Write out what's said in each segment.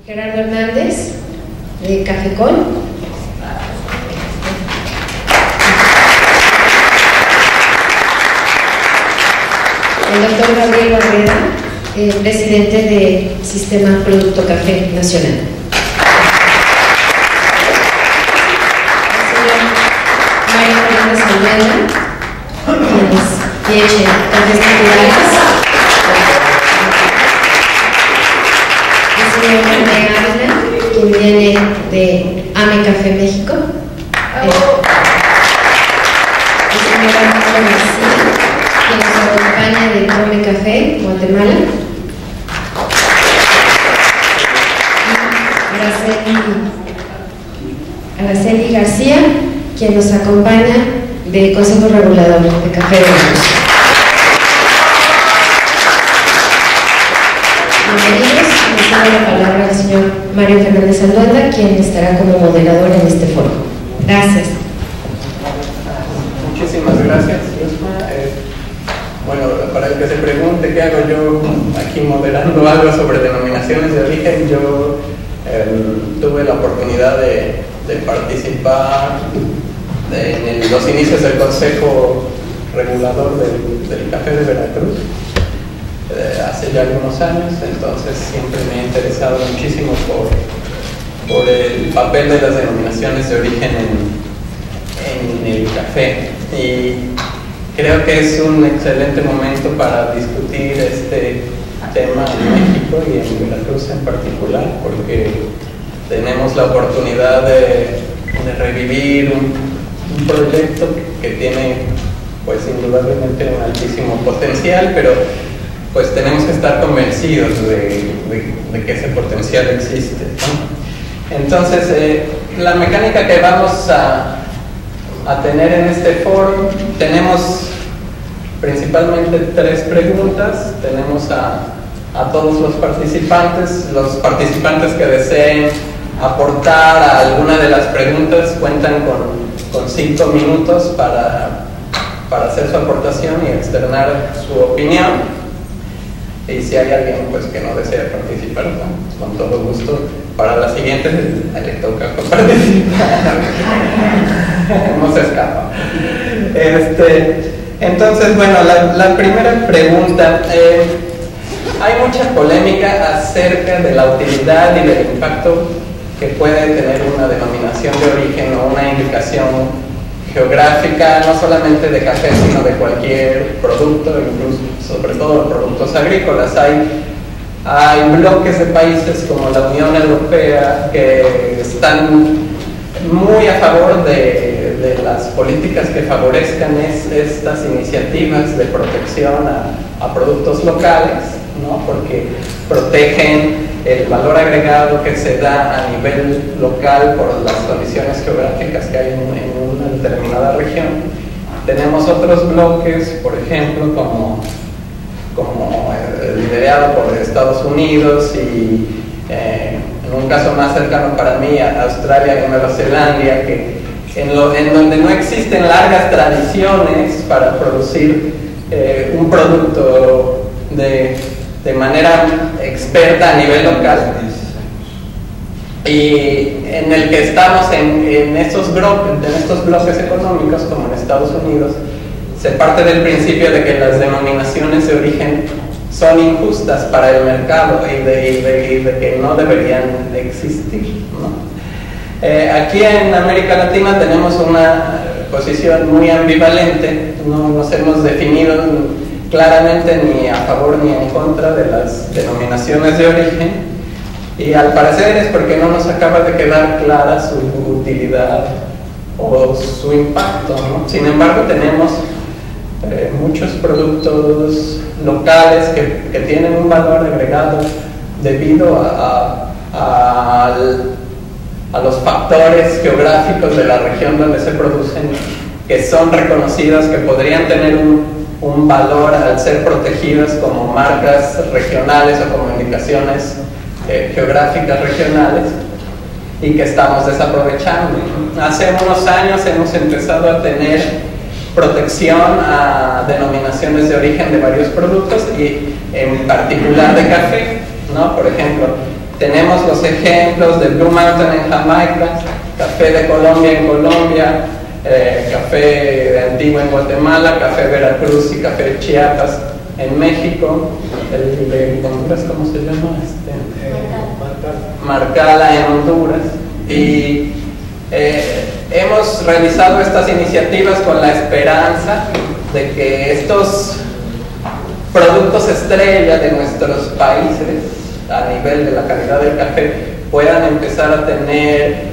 Gerardo Hernández, de Cafecol. El doctor Gabriel Barrera, presidente de Sistema Producto Café Nacional. El señor Mario Fernández Alduenda, quien es Cafés Naturales. El señor René Ávila, quien viene de AME Café México. El señor Armando García, quien nos acompaña de Tome Café, Guatemala. Y Araceli García, quien nos acompaña del Consejo Regulador de Café de Veracruz. Bienvenidos. Les doy la palabra al señor Mario Fernández Alduenda, quien estará como moderador en este foro. Gracias. Muchísimas gracias, Yusma. Bueno, para el que se pregunte qué hago yo aquí moderando algo sobre denominaciones de origen, yo tuve la oportunidad de participar en los inicios del Consejo Regulador del Café de Veracruz hace ya algunos años, entonces siempre me he interesado muchísimo por el papel de las denominaciones de origen en el café, y creo que es un excelente momento para discutir este tema en México y en Veracruz en particular, porque tenemos la oportunidad de revivir un proyecto que tiene, pues, indudablemente un altísimo potencial, pero pues tenemos que estar convencidos de que ese potencial existe, ¿no? Entonces, la mecánica que vamos a tener en este foro, tenemos principalmente 3 preguntas. Tenemos a todos los participantes que deseen aportar a alguna de las preguntas cuentan con 5 minutos para hacer su aportación y externar su opinión. Y si hay alguien, pues, que no desea participar, ¿no? Con todo gusto, para la siguiente le toca participar. No se escapa. Entonces, bueno, la primera pregunta, hay mucha polémica acerca de la utilidad y del impacto que puede tener una denominación de origen o una indicación geográfica, no solamente de café, sino de cualquier producto, incluso sobre todo productos agrícolas. Hay bloques de países como la Unión Europea que están muy a favor de las políticas que favorezcan estas iniciativas de protección a productos locales, ¿no? Porque protegen el valor agregado que se da a nivel local por las condiciones geográficas que hay en una determinada región. Tenemos otros bloques, por ejemplo, como liderado por Estados Unidos y en un caso más cercano para mí, a Australia y Nueva Zelanda, en donde no existen largas tradiciones para producir un producto de manera experta a nivel local, y en el que estamos en estos bloques económicos, como en Estados Unidos, se parte del principio de que las denominaciones de origen son injustas para el mercado y de que no deberían existir, ¿no? Aquí en América Latina tenemos una posición muy ambivalente, no nos hemos definido claramente ni a favor ni en contra de las denominaciones de origen, y al parecer es porque no nos acaba de quedar clara su utilidad o su impacto, ¿no? Sin embargo, tenemos muchos productos locales que tienen un valor agregado debido a los factores geográficos de la región donde se producen, que son reconocidas, que podrían tener un valor al ser protegidas como marcas regionales o como indicaciones geográficas regionales, y que estamos desaprovechando. Hace unos años hemos empezado a tener protección a denominaciones de origen de varios productos y en particular de café, ¿no? Por ejemplo, tenemos los ejemplos de Blue Mountain en Jamaica, café de Colombia en Colombia, café de Antigua en Guatemala, café Veracruz y café Chiapas en México, el de Honduras, ¿cómo se llama? Marcala en Honduras. Y hemos realizado estas iniciativas con la esperanza de que estos productos estrella de nuestros países a nivel de la calidad del café puedan empezar a tener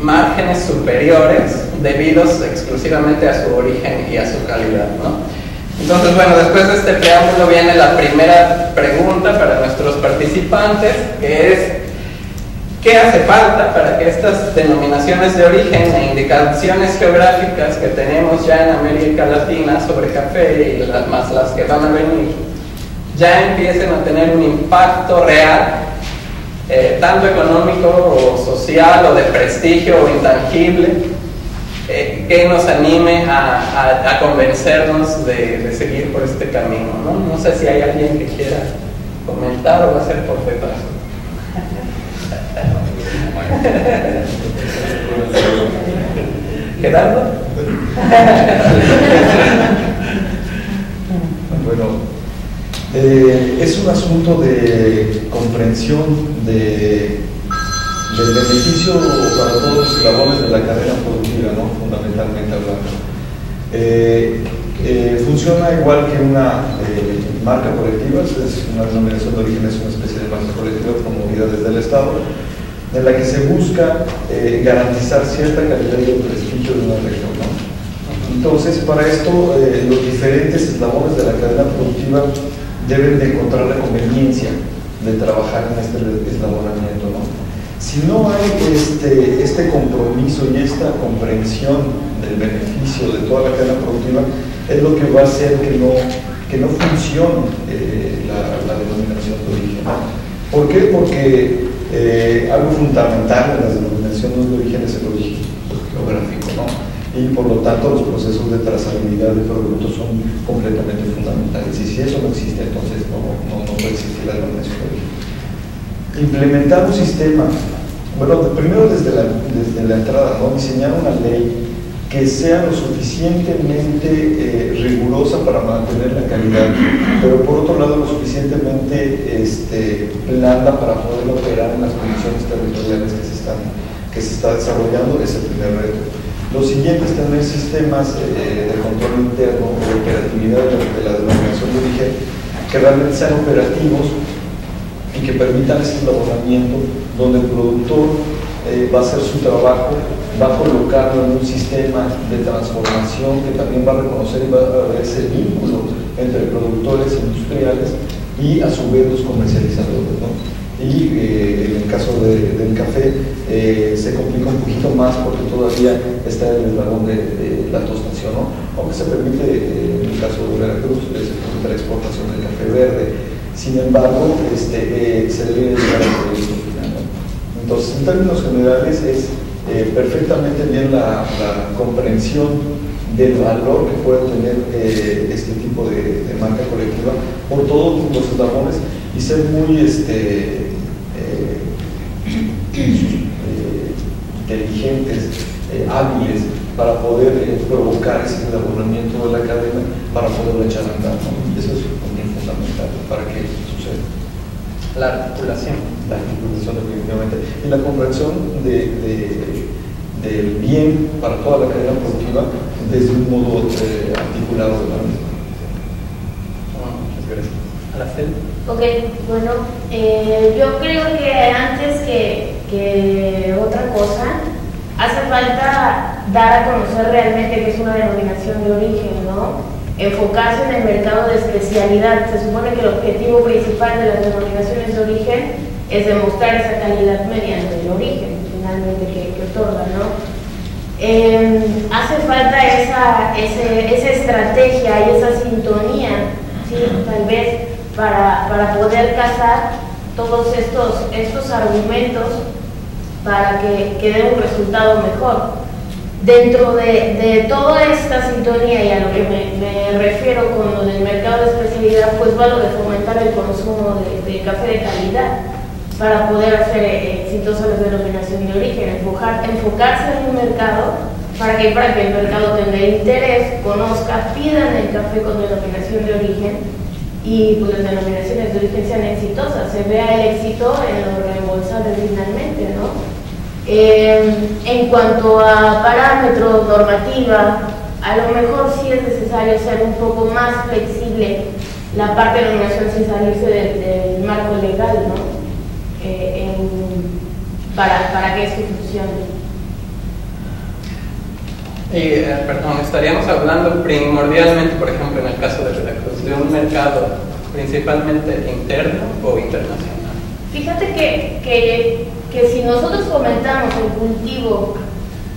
márgenes superiores debidos exclusivamente a su origen y a su calidad, ¿no? Entonces, bueno, después de este preámbulo viene la primera pregunta para nuestros participantes, que es: ¿qué hace falta para que estas denominaciones de origen e indicaciones geográficas que tenemos ya en América Latina sobre café y más las que van a venir, ya empiecen a tener un impacto real, tanto económico o social o de prestigio o intangible, que nos anime a convencernos de seguir por este camino, ¿no? No sé si hay alguien que quiera comentar o va a ser por detrás. ¿Gerardo? Bueno, es un asunto de comprensión del beneficio para todos los eslabones de la cadena productiva, ¿no? Fundamentalmente hablando. Funciona igual que una marca colectiva, es una denominación de origen, es una especie de marca colectiva promovida desde el Estado, en la que se busca garantizar cierta calidad y el prestigio de una región, ¿no? Entonces, para esto, los diferentes eslabones de la cadena productiva deben de encontrar la conveniencia de trabajar en este eslabonamiento, ¿no? Si no hay este compromiso y esta comprensión del beneficio de toda la cadena productiva, es lo que va a hacer que no funcione la denominación de origen, ¿no? ¿Por qué? Porque algo fundamental en las denominaciones de origen es el origen geográfico, ¿no? Y por lo tanto los procesos de trazabilidad de productos son completamente fundamentales. Y si eso no existe, entonces no puede existir la denominación de origen. Implementar un sistema, bueno, primero desde la entrada, ¿no? Diseñar una ley que sea lo suficientemente rigurosa para mantener la calidad, pero por otro lado lo suficientemente blanda para poder operar en las condiciones territoriales que se está desarrollando. Es el primer reto. Lo siguiente es tener sistemas de control interno, de operatividad de la denominación de origen, que realmente sean operativos y que permitan ese elaboramiento donde el productor va a hacer su trabajo, va a colocarlo en un sistema de transformación que también va a reconocer y va a haber ese vínculo entre productores industriales y a su vez los comercializadores, ¿no? Y en el caso del café se complica un poquito más porque todavía está el eslabón de la tostación, ¿no? Aunque se permite, en el caso de Veracruz, se permite la exportación del café verde. Sin embargo, se debe llegar al producto final, ¿no? Entonces, en términos generales, es perfectamente bien la comprensión del valor que puede tener este tipo de marca colectiva por todos los eslabones y ser muy inteligentes, hábiles para poder provocar ese elaboramiento de la cadena para poderlo echar a andar, ¿no? Eso es fundamental para que suceda. La articulación. La articulación, definitivamente. Y la comprensión del bien para toda la cadena productiva desde un modo articulado de la misma. Muchas gracias. Araceli. Ok, bueno, yo creo que antes que otra cosa, hace falta dar a conocer realmente qué es una denominación de origen, ¿no? Enfocarse en el mercado de especialidad. Se supone que el objetivo principal de las denominaciones de origen es demostrar esa calidad mediante el origen, finalmente, que otorga, ¿no? Hace falta esa estrategia y esa sintonía, ¿sí? Tal vez para poder casar todos estos argumentos para que dé un resultado mejor. Dentro de toda esta sintonía y a lo que me refiero con lo del mercado de especialidad, pues va lo de fomentar el consumo de café de calidad, para poder hacer exitosa la denominación de origen, enfocarse en un mercado para que el mercado tenga interés, conozca, pidan el café con denominación de origen y pues las denominaciones de origen sean exitosas, se vea el éxito en lo reembolsable finalmente, ¿no? En cuanto a parámetros, normativa, a lo mejor sí es necesario ser un poco más flexible la parte de denominación sin salirse del marco legal, ¿no? Para que esto funcione. Perdón, estaríamos hablando primordialmente, por ejemplo, en el caso de Veracruz, de un mercado principalmente interno o internacional. Fíjate que si nosotros fomentamos el cultivo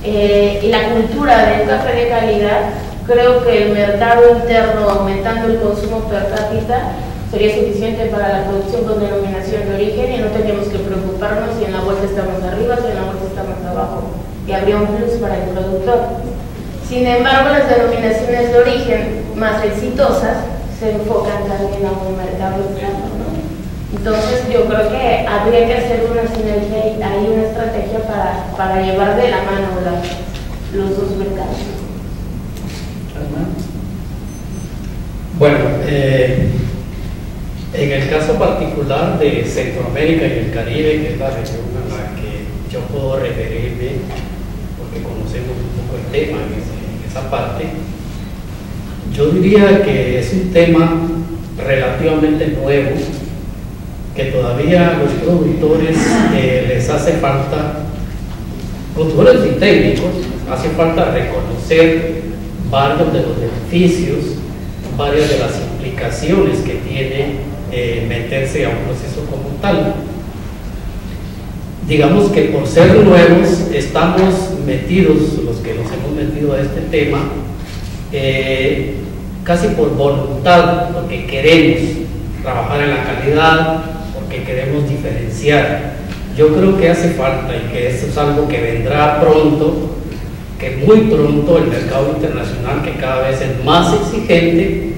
y la cultura del café de calidad, creo que el mercado interno, aumentando el consumo per cápita, sería suficiente para la producción con denominación de origen y no tendríamos que preocuparnos si en la bolsa estamos arriba, si en la bolsa estamos abajo, y habría un plus para el productor. Sin embargo, las denominaciones de origen más exitosas se enfocan también a un mercado externo, ¿no? Entonces yo creo que habría que hacer una sinergia y hay una estrategia para llevar de la mano los dos mercados. Bueno, en el caso particular de Centroamérica y el Caribe, que es la región a la que yo puedo referirme, porque conocemos un poco el tema en esa parte, yo diría que es un tema relativamente nuevo, que todavía a los productores les hace falta, productores y técnicos, hace falta reconocer varios de los beneficios, varias de las implicaciones que tiene meterse a un proceso como tal. Digamos que por ser nuevos estamos metidos, los que nos hemos metido a este tema, casi por voluntad, porque queremos trabajar en la calidad, porque queremos diferenciar. Yo creo que hace falta y que eso es algo que vendrá pronto, que muy pronto el mercado internacional, que cada vez es más exigente,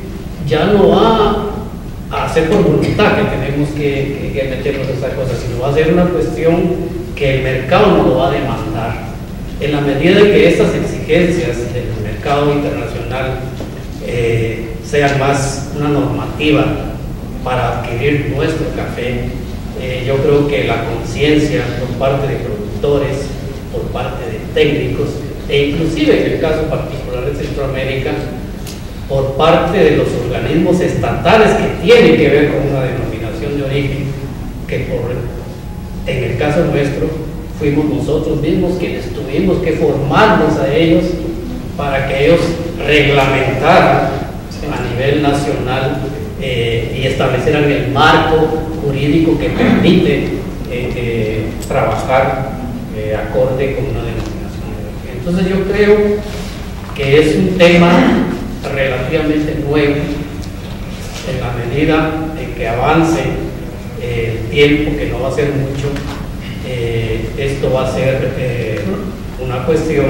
ya no va a hacer por voluntad que tenemos que meternos en esta cosa, sino va a ser una cuestión que el mercado nos lo va a demandar. En la medida de que estas exigencias del mercado internacional sean más una normativa para adquirir nuestro café, yo creo que la conciencia por parte de productores, por parte de técnicos, e inclusive en el caso particular de Centroamérica, por parte de los organismos estatales que tienen que ver con una denominación de origen, que en el caso nuestro fuimos nosotros mismos quienes tuvimos que formarnos a ellos para que ellos reglamentaran a nivel nacional y establecieran el marco jurídico que permite trabajar acorde con una denominación de origen. Entonces yo creo que es un tema relativamente nuevo. En la medida en que avance el tiempo, que no va a ser mucho, esto va a ser una cuestión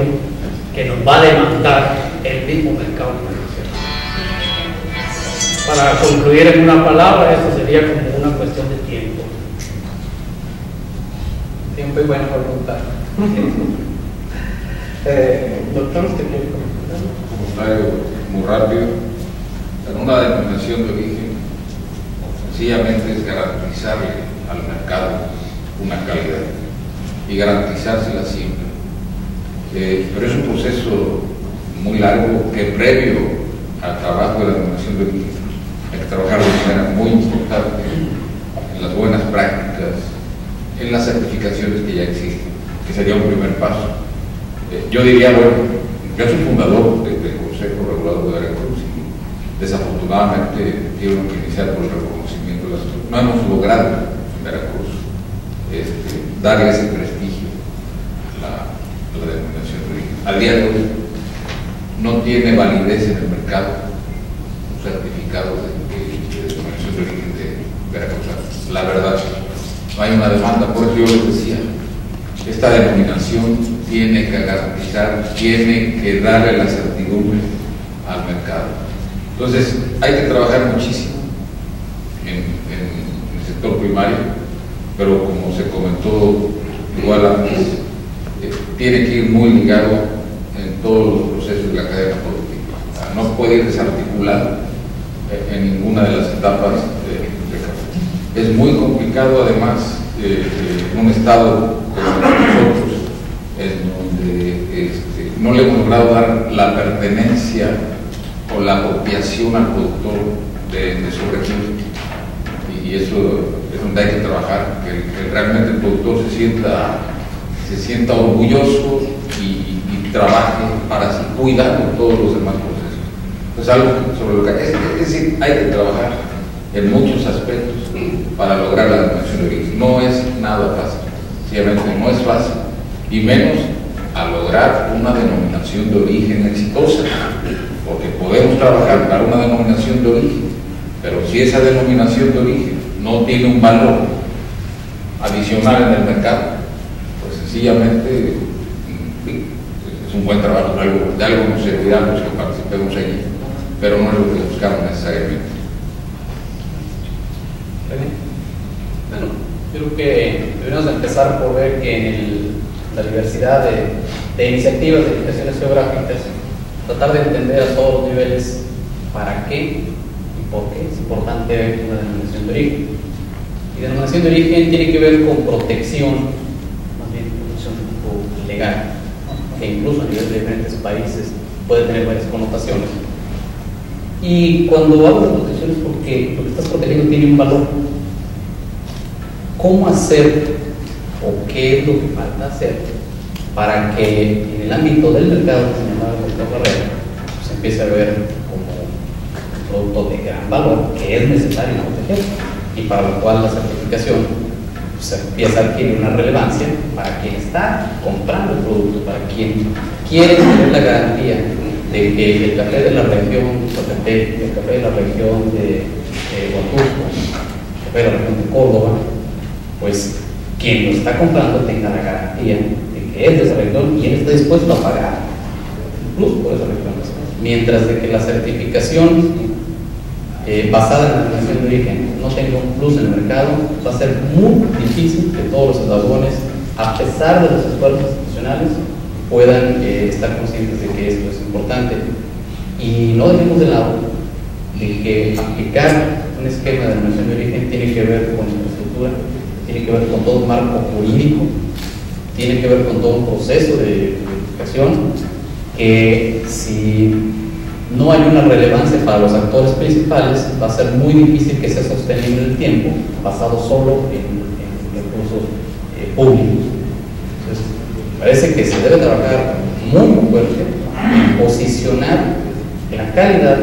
que nos va a demandar el mismo mercado internacional. Para concluir en una palabra, esto sería como una cuestión de tiempo. Tiempo y buena voluntad. Doctor, ¿usted quiere comentar? Comentario muy rápido. En una denominación de origen, sencillamente es garantizarle al mercado una calidad y garantizársela siempre. Pero es un proceso muy largo que previo al trabajo de la denominación de origen hay que trabajar de manera muy importante en las buenas prácticas, en las certificaciones que ya existen, que sería un primer paso. Yo diría, bueno, yo soy fundador del Consejo Regulador de Veracruz y desafortunadamente tuvieron que iniciar por el reconocimiento de las cosas. No hemos logrado en Veracruz darle ese prestigio a la denominación de origen. Al día de hoy no tiene validez en el mercado un certificado de denominación de origen de Veracruz. La verdad, no hay una demanda, por eso yo les decía, esta denominación tiene que garantizar, tiene que darle la certidumbre al mercado. Entonces, hay que trabajar muchísimo en el sector primario pero como se comentó igual antes, tiene que ir muy ligado en todos los procesos de la cadena productiva. O sea, no puede ir desarticulado en ninguna de las etapas de café. Es muy complicado, además, en un estado como nosotros, en donde no le hemos logrado dar la pertenencia o la apropiación al productor de su región. Y eso es donde hay que trabajar, que realmente el productor se sienta orgulloso y trabaje para así cuidar de todos los demás procesos. Es algo sobre lo que es decir, hay que trabajar en muchos aspectos para lograr la denominación de origen. No es nada fácil, sencillamente no es fácil, y menos a lograr una denominación de origen exitosa, porque podemos trabajar para una denominación de origen, pero si esa denominación de origen no tiene un valor adicional en el mercado, pues sencillamente es un buen trabajo, de algo nos servirá a los que participemos allí, pero no es lo que buscamos necesariamente. Bueno, creo que debemos empezar por ver que en la diversidad de iniciativas de indicaciones geográficas, tratar de entender a todos los niveles para qué y por qué es importante una denominación de origen. Y denominación de origen tiene que ver con protección, más bien protección de tipo legal, que incluso a nivel de diferentes países puede tener varias connotaciones. Y cuando hablo de protección es porque lo que estás protegiendo tiene un valor. ¿Cómo hacer o qué es lo que falta hacer para que en el ámbito del mercado que se llama el sector barrera se empiece a ver como un producto de gran valor que es necesario proteger, y para lo cual la certificación se empieza a adquirir una relevancia para quien está comprando el producto, para quien quiere tener la garantía de que el café de la región, el café de la región de Huatusco, el café de la región de Córdoba, pues quien lo está comprando tenga la garantía de que es de esa región y él está dispuesto a pagar incluso por esa región. Mientras de que la certificación basada en la denominación de origen no tenga un plus en el mercado, va a ser muy difícil que todos los eslabones, a pesar de los esfuerzos institucionales, puedan estar conscientes de que esto es importante. Y no dejemos de lado de que aplicar un esquema de denominación de origen tiene que ver con infraestructura, tiene que ver con todo un marco jurídico, tiene que ver con todo un proceso de verificación, que si no hay una relevancia para los actores principales, va a ser muy difícil que sea sostenible en el tiempo, basado solo en recursos públicos. Entonces, parece que se debe trabajar muy fuerte en posicionar la calidad,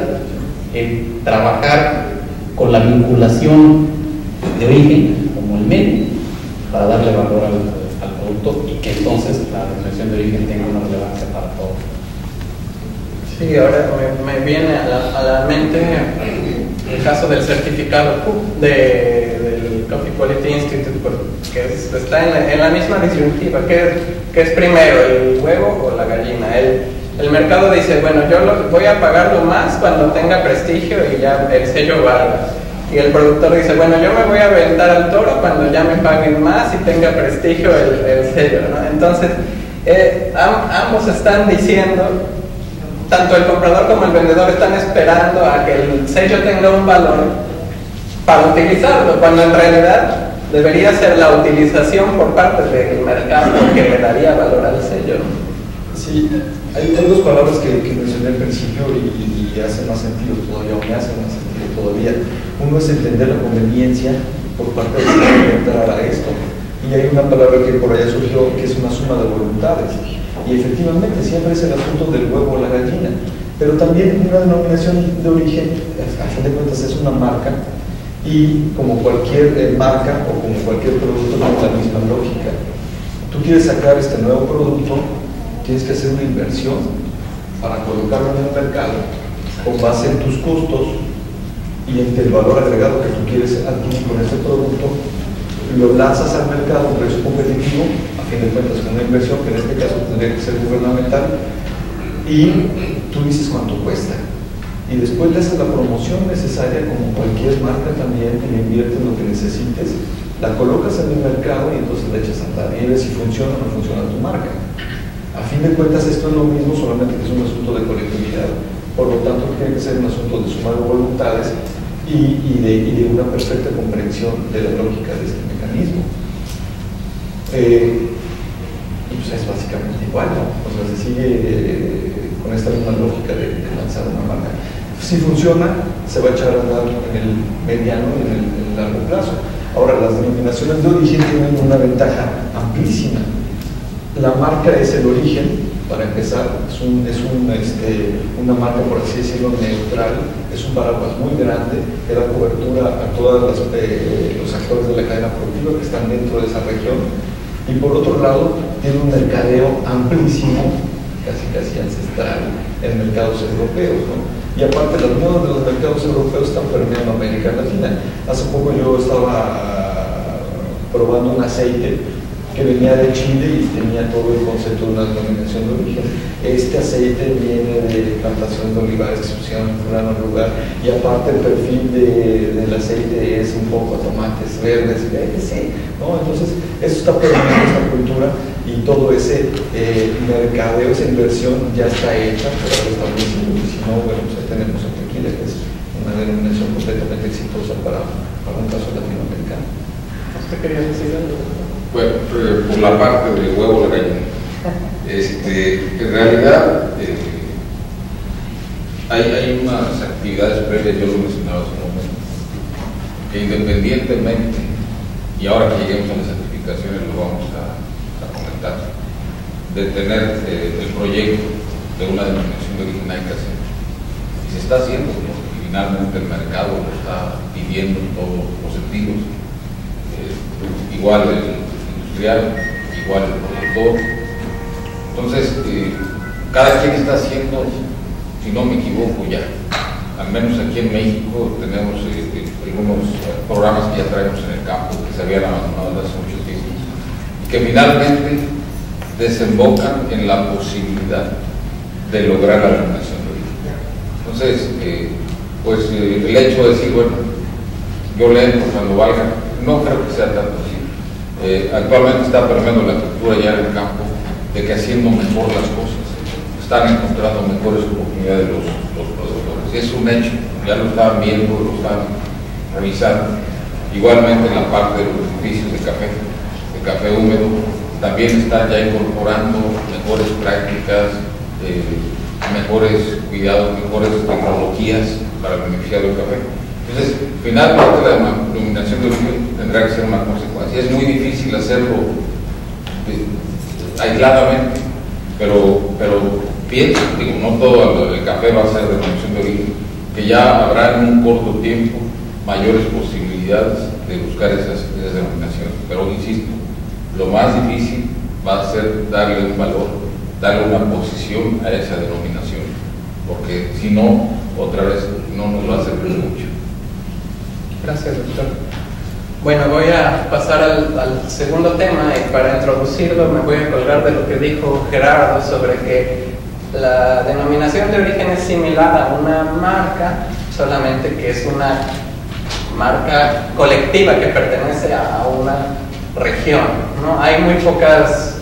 en trabajar con la vinculación de origen como el medio para darle valor al producto, y que entonces la denominación de origen tenga una relevancia para todos. Sí, ahora me viene a la mente el caso del certificado del Coffee Quality Institute, que está en la misma disyuntiva. ¿Qué es primero, el huevo o la gallina? El mercado dice, bueno, yo voy a pagarlo más cuando tenga prestigio y ya el sello valga. Y el productor dice, bueno, yo me voy a aventar al toro cuando ya me paguen más y tenga prestigio el sello, ¿no? Entonces, ambos están diciendo, tanto el comprador como el vendedor están esperando a que el sello tenga un valor para utilizarlo, cuando en realidad debería ser la utilización por parte del mercado que le daría valor al sello. Sí, hay dos palabras que mencioné al principio y hacen más sentido todavía, o me hacen más sentido todavía. Uno es entender la conveniencia por parte de entrar a esto, y hay una palabra que por allá surgió que es una suma de voluntades. Y efectivamente siempre es el asunto del huevo o la gallina, pero también una denominación de origen, a fin de cuentas, es una marca, y como cualquier marca o como cualquier producto tiene la misma lógica. Tú quieres sacar este nuevo producto, tienes que hacer una inversión para colocarlo en el mercado con base en tus costos y en el valor agregado que tú quieres adquirir con este producto. Lo lanzas al mercado a un precio competitivo, a fin de cuentas con una inversión que en este caso tendría que ser gubernamental, y tú dices cuánto cuesta, y después le haces la promoción necesaria como cualquier marca también, que le invierte en lo que necesites La colocas en el mercado y entonces le echas a andar y ves si funciona o no funciona tu marca. A fin de cuentas esto es lo mismo, solamente que es un asunto de colectividad. Por lo tanto, tiene que ser un asunto de suma de voluntades y de una perfecta comprensión de la lógica de este mecanismo. Y pues es básicamente igual, ¿no? O sea, se sigue con esta misma lógica de lanzar una marca. Si funciona, se va a echar a andar en el mediano y en el largo plazo. Ahora, las denominaciones de origen tienen una ventaja amplísima. La marca es el origen, para empezar, es una marca, por así decirlo, neutral, es un paraguas muy grande que da cobertura a todos los actores de la cadena productiva que están dentro de esa región. Y por otro lado, tiene un mercadeo amplísimo, casi ancestral, en mercados europeos, ¿no? Y aparte, los modos de los mercados europeos están permeando América Latina. Hace poco yo estaba probando un aceite que venía de Chile y tenía todo el concepto de una denominación de origen. Este aceite viene de plantación de olivares que se pusieron en fulano lugar, y aparte el perfil del aceite es un poco tomates verdes, etc., ¿no? Entonces, eso está permeando esta cultura, y todo ese mercadeo, esa inversión ya está hecha por el establecimiento. Y si no, bueno, pues ahí tenemos el tequila, que es una denominación completamente exitosa para un caso latinoamericano. ¿Usted quería decir algo? Bueno, por la parte del huevo de gallina. En realidad hay unas actividades previas, yo lo mencionaba hace un momento, que independientemente, y ahora que lleguemos a las certificaciones lo vamos a comentar, de tener el proyecto de una denominación de origen hay que hacer. Y se está haciendo, porque finalmente el mercado lo está pidiendo en todos los sentidos. Igual el industrial, igual el productor. Entonces, cada quien está haciendo, si no me equivoco ya, al menos aquí en México tenemos algunos programas que ya traemos en el campo que se habían abandonado hace muchos tiempos y que finalmente desembocan en la posibilidad de lograr la denominación de origen. Entonces, el hecho de decir, bueno, yo le entro cuando valga, no creo que sea tanto así. Actualmente está permeando la cultura ya en el campo de que haciendo mejor las cosas están encontrando mejores oportunidades los productores. Es un hecho, ya lo estaban viendo, lo estaban revisando. Igualmente en la parte de los beneficios de café húmedo, también están ya incorporando mejores prácticas, mejores cuidados, mejores tecnologías para beneficiar del café. Entonces, finalmente la denominación de origen tendrá que ser una consecuencia. Es muy difícil hacerlo aisladamente, pero pienso, no todo el café va a ser denominación de origen, que ya habrá en un corto tiempo mayores posibilidades de buscar esas denominaciones. Pero insisto, lo más difícil va a ser darle un valor, darle una posición a esa denominación, porque si no, otra vez no nos va a servir mucho. Gracias, doctor. Bueno, voy a pasar al segundo tema, y para introducirlo me voy a colgar de lo que dijo Gerardo sobre que la denominación de origen es similar a una marca, solamente que es una marca colectiva que pertenece a una región, ¿no? Hay muy pocas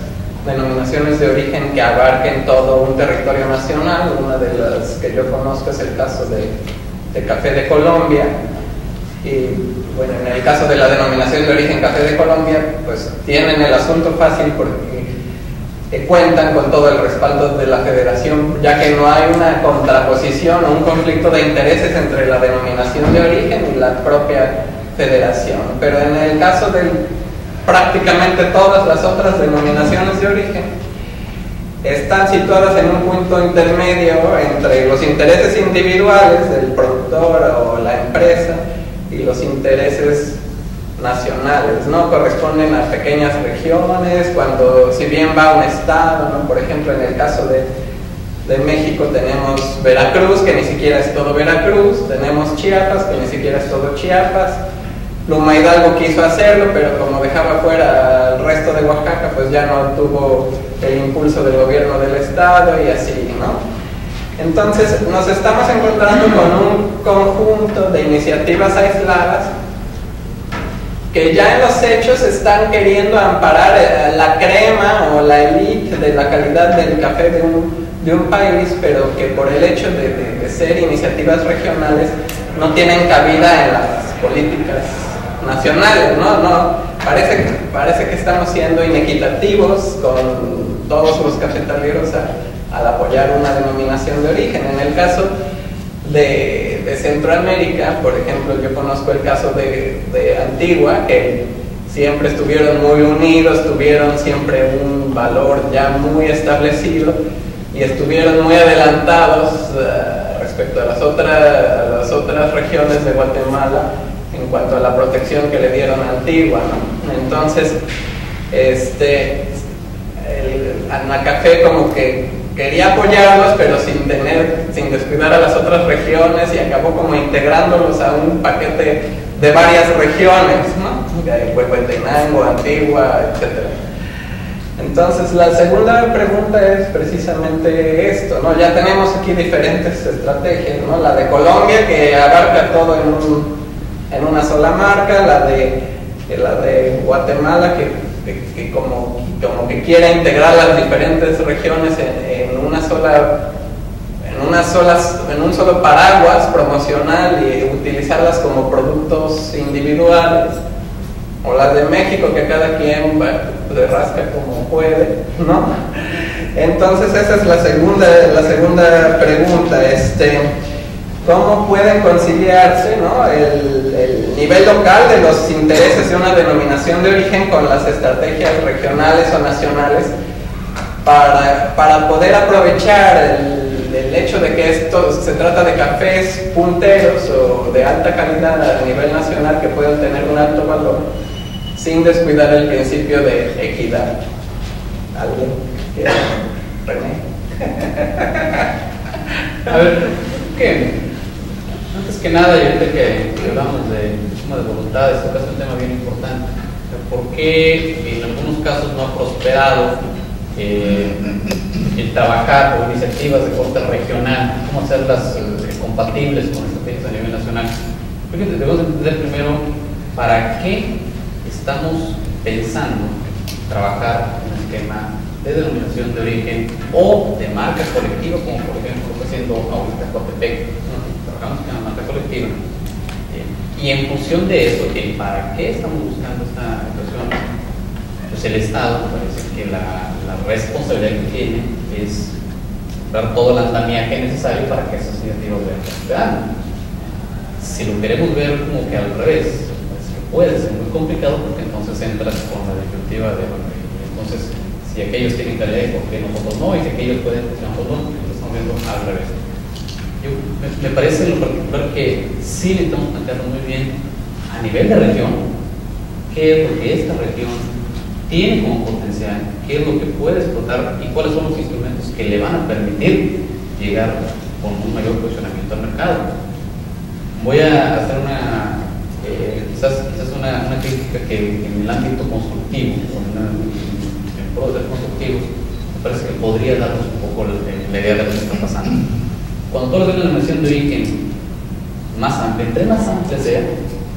denominaciones de origen que abarquen todo un territorio nacional. Una de las que yo conozco es el caso de Café de Colombia. Y bueno, en el caso de la denominación de origen Café de Colombia, pues tienen el asunto fácil porque cuentan con todo el respaldo de la federación, ya que no hay una contraposición o un conflicto de intereses entre la denominación de origen y la propia federación. Pero en el caso de prácticamente todas las otras denominaciones de origen, están situadas en un punto intermedio entre los intereses individuales del productor o la empresa y los intereses nacionales, ¿no? Corresponden a pequeñas regiones, cuando si bien va a un estado, ¿no? Por ejemplo, en el caso de México tenemos Veracruz, que ni siquiera es todo Veracruz, tenemos Chiapas, que ni siquiera es todo Chiapas. Luma Hidalgo quiso hacerlo, pero como dejaba fuera al resto de Oaxaca, pues ya no tuvo el impulso del gobierno del estado y así, ¿no? Entonces nos estamos encontrando con un conjunto de iniciativas aisladas que ya en los hechos están queriendo amparar la crema o la élite de la calidad del café de un país, pero que por el hecho de ser iniciativas regionales no tienen cabida en las políticas nacionales, ¿no? Parece que estamos siendo inequitativos con todos los cafetaleros al apoyar una denominación de origen. En el caso de Centroamérica, por ejemplo, yo conozco el caso de Antigua, que siempre estuvieron muy unidos, tuvieron siempre un valor ya muy establecido y estuvieron muy adelantados respecto a las otras regiones de Guatemala en cuanto a la protección que le dieron a Antigua, ¿no? Entonces, Anacafé como que quería apoyarlos, pero sin descuidar a las otras regiones, y acabó como integrándolos a un paquete de varias regiones, ¿no? Huehuetenango, Antigua, etc. Entonces, la segunda pregunta es precisamente esto, ¿no? Ya tenemos aquí diferentes estrategias, ¿no? La de Colombia, que abarca todo en una sola marca, la de Guatemala, que como que quiere integrar las diferentes regiones en un solo paraguas promocional y utilizarlas como productos individuales, o la de México, que cada quien se rasca como puede, ¿no? Entonces esa es la segunda pregunta, ¿cómo pueden conciliarse, ¿no? el nivel local de los intereses de una denominación de origen con las estrategias regionales o nacionales para poder aprovechar el hecho de que esto se trata de cafés punteros o de alta calidad a nivel nacional que pueden tener un alto valor sin descuidar el principio de equidad? ¿Alguien quiere? René. A ver, ¿qué? Antes que nada, y ahorita que hablamos de suma de voluntades, este es un tema bien importante. ¿Por qué en algunos casos no ha prosperado el trabajar con iniciativas de corte regional? ¿Cómo hacerlas compatibles con estrategias a nivel nacional? Porque debemos entender primero para qué estamos pensando trabajar en un esquema de denominación de origen o de marca colectiva, como por ejemplo lo está haciendo ahorita Coatepec. Trabajamos con la marca colectiva, y en función de eso, ¿para qué estamos buscando esta situación? Pues el Estado, me parece que la responsabilidad que tiene es dar todo el andamiaje necesario para que esas iniciativas vayan prosperando. Si lo queremos ver como que al revés, pues puede ser muy complicado, porque entonces entras con la disyuntiva de, bueno, entonces si aquellos tienen calidad, ¿por qué nosotros no? Y si aquellos pueden, pues nosotros no. Lo estamos viendo al revés. Me parece en lo particular que sí necesitamos plantearnos muy bien a nivel de región qué es lo que esta región tiene como potencial, qué es lo que puede explotar y cuáles son los instrumentos que le van a permitir llegar con un mayor posicionamiento al mercado. Voy a hacer quizás una crítica que en el ámbito constructivo, en pro de constructivos, me parece que podría darnos un poco la idea de lo que está pasando. Cuando tú hablas de una denominación de origen más amplia, entre más amplia sea,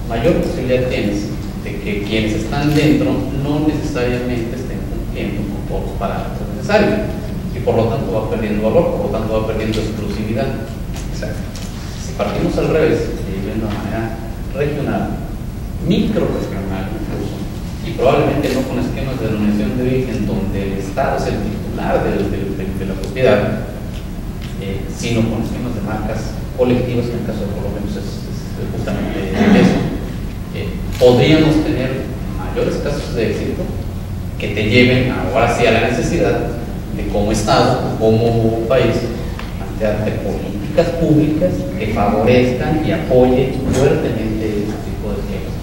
mayor posibilidad tienes de que quienes están dentro no necesariamente estén cumpliendo con todos los parámetros necesarios, y por lo tanto va perdiendo valor, por lo tanto va perdiendo exclusividad. Exacto. Si partimos al revés, de una manera regional, micro-regional incluso, y probablemente no con esquemas de denominación de origen donde el Estado es el titular de la propiedad, sino con esquemas de marcas colectivas, que en el caso de Colombia es justamente eso, podríamos tener mayores casos de éxito que te lleven ahora sí a la necesidad de como Estado, como país, plantearte políticas públicas que favorezcan y apoyen fuertemente este tipo de esquemas.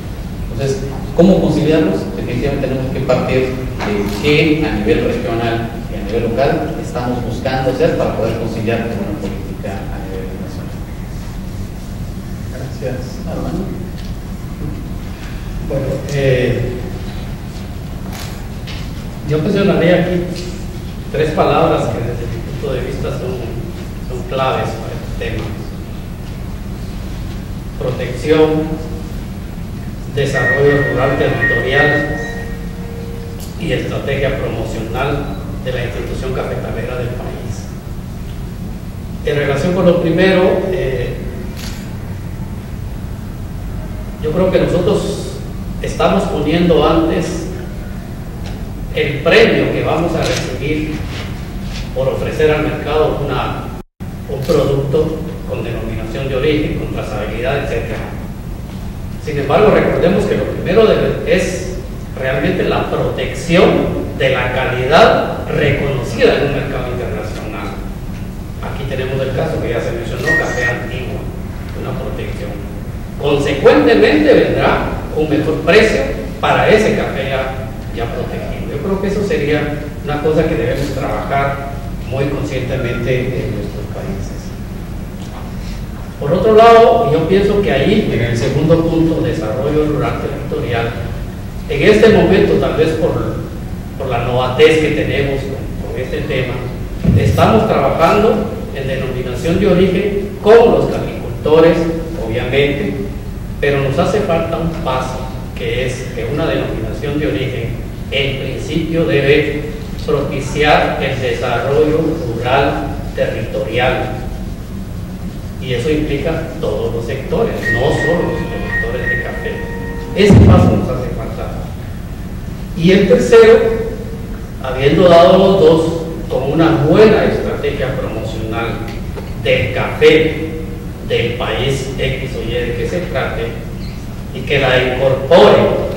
Entonces, ¿cómo conciliarlos? Definitivamente tenemos que partir de qué a nivel regional y a nivel local estamos buscando hacer para poder conciliar con una política a nivel nacional. Gracias, Armando. Bueno, yo mencionaría aquí tres palabras que desde mi punto de vista son claves para este tema: protección, desarrollo rural territorial y estrategia promocional de la institución cafetalera del país. En relación con lo primero, yo creo que nosotros estamos poniendo antes el premio que vamos a recibir por ofrecer al mercado un producto con denominación de origen, con trazabilidad, etc. Sin embargo, recordemos que lo primero es realmente la protección de la calidad reconocida en un mercado internacional. Aquí tenemos el caso que ya se mencionó, café antiguo, una protección. Consecuentemente vendrá un mejor precio para ese café ya protegido. Yo creo que eso sería una cosa que debemos trabajar muy conscientemente en nuestros países. Por otro lado, yo pienso que ahí, en el segundo punto, desarrollo rural territorial, en este momento, tal vez por la novatez que tenemos con este tema, estamos trabajando en denominación de origen con los caficultores, obviamente, pero nos hace falta un paso, que es que una denominación de origen, en principio, debe propiciar el desarrollo rural territorial. Y eso implica todos los sectores, no solo los productores de café. Ese paso nos hace falta. Y el tercero, habiendo dado los dos con una buena estrategia promocional del café del país X o Y de que se trate, y que la incorpore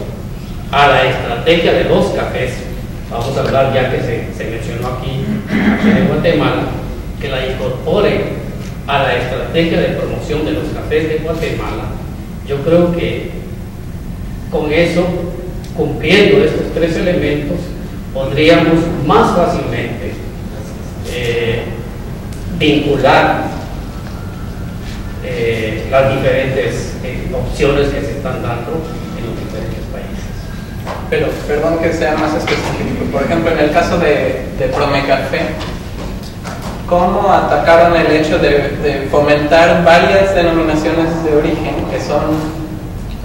a la estrategia de los cafés, vamos a hablar ya que se mencionó aquí en Guatemala, que la incorpore a la estrategia de promoción de los cafés de Guatemala. Yo creo que con eso, cumpliendo estos tres elementos, podríamos más fácilmente vincular las diferentes opciones que se están dando en los diferentes países. Pero, perdón que sea más específico, por ejemplo, en el caso de Promecafé, ¿cómo atacaron el hecho de fomentar varias denominaciones de origen que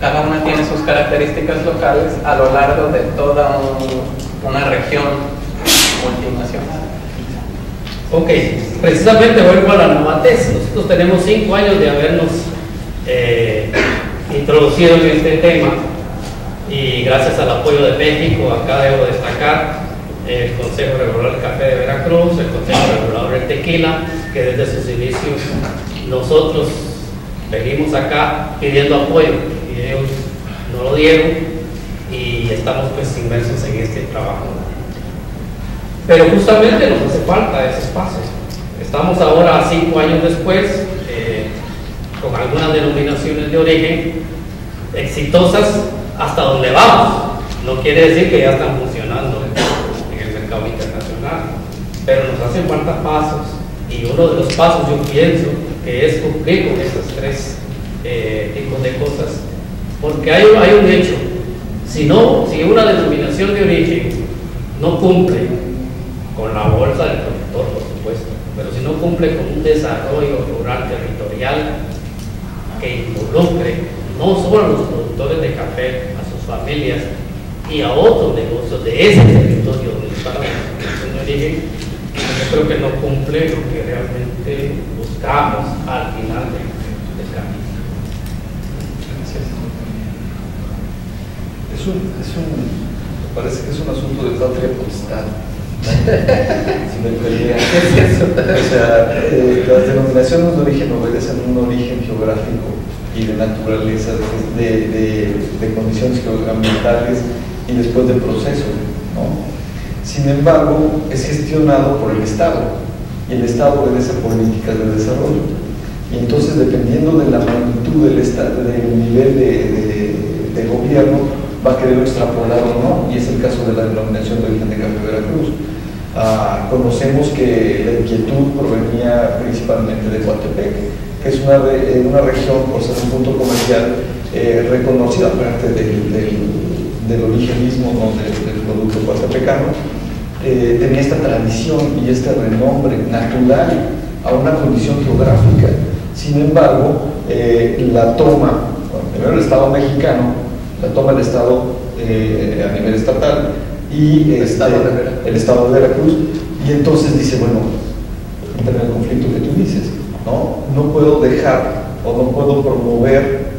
cada una tiene sus características locales a lo largo de toda una región multinacional? Ok, precisamente vuelvo a la novatez. Nosotros tenemos 5 años de habernos introducido en este tema, y gracias al apoyo de México, acá debo destacar el Consejo Regulador del Café de Veracruz, el Consejo Regulador del Tequila, que desde sus inicios nosotros venimos acá pidiendo apoyo y ellos no lo dieron, y estamos pues inmersos en este trabajo. Pero justamente nos hace falta esos pasos. Estamos ahora 5 años después con algunas denominaciones de origen exitosas hasta donde vamos. No quiere decir que ya están funcionando en el mercado internacional, pero nos hacen falta pasos, y uno de los pasos yo pienso que es cumplir con estos tres tipos de cosas, porque hay un hecho: si una denominación de origen no cumple con la bolsa del productor, por supuesto, pero si no cumple con un desarrollo rural territorial que involucre no solo a los productores de café, a sus familias y a otros negocios de ese territorio donde está la denominación de origen, yo creo que no cumple lo que realmente buscamos al final del camino. Me parece que es un asunto de patria potestad. Si me permite. O sea, las denominaciones de origen obedecen un origen geográfico y de naturaleza, de condiciones ambientales y después de proceso, ¿no? Sin embargo, es gestionado por el Estado, y el Estado obedece políticas de desarrollo, y entonces, dependiendo de la magnitud del nivel de gobierno, va a querer extrapolar o no, y es el caso de la denominación de origen de Café Veracruz. Conocemos que la inquietud provenía principalmente de Coatepec, que es una región, por ser un punto comercial, reconocida aparte del origenismo, ¿no?, del producto coatepecano. Tenía esta tradición y este renombre natural a una condición geográfica. Sin embargo, la toma, primero el Estado mexicano, la toma el Estado a nivel estatal y el Estado de Veracruz, y entonces dice, bueno, entra en el conflicto que tú dices, no puedo dejar o no puedo promover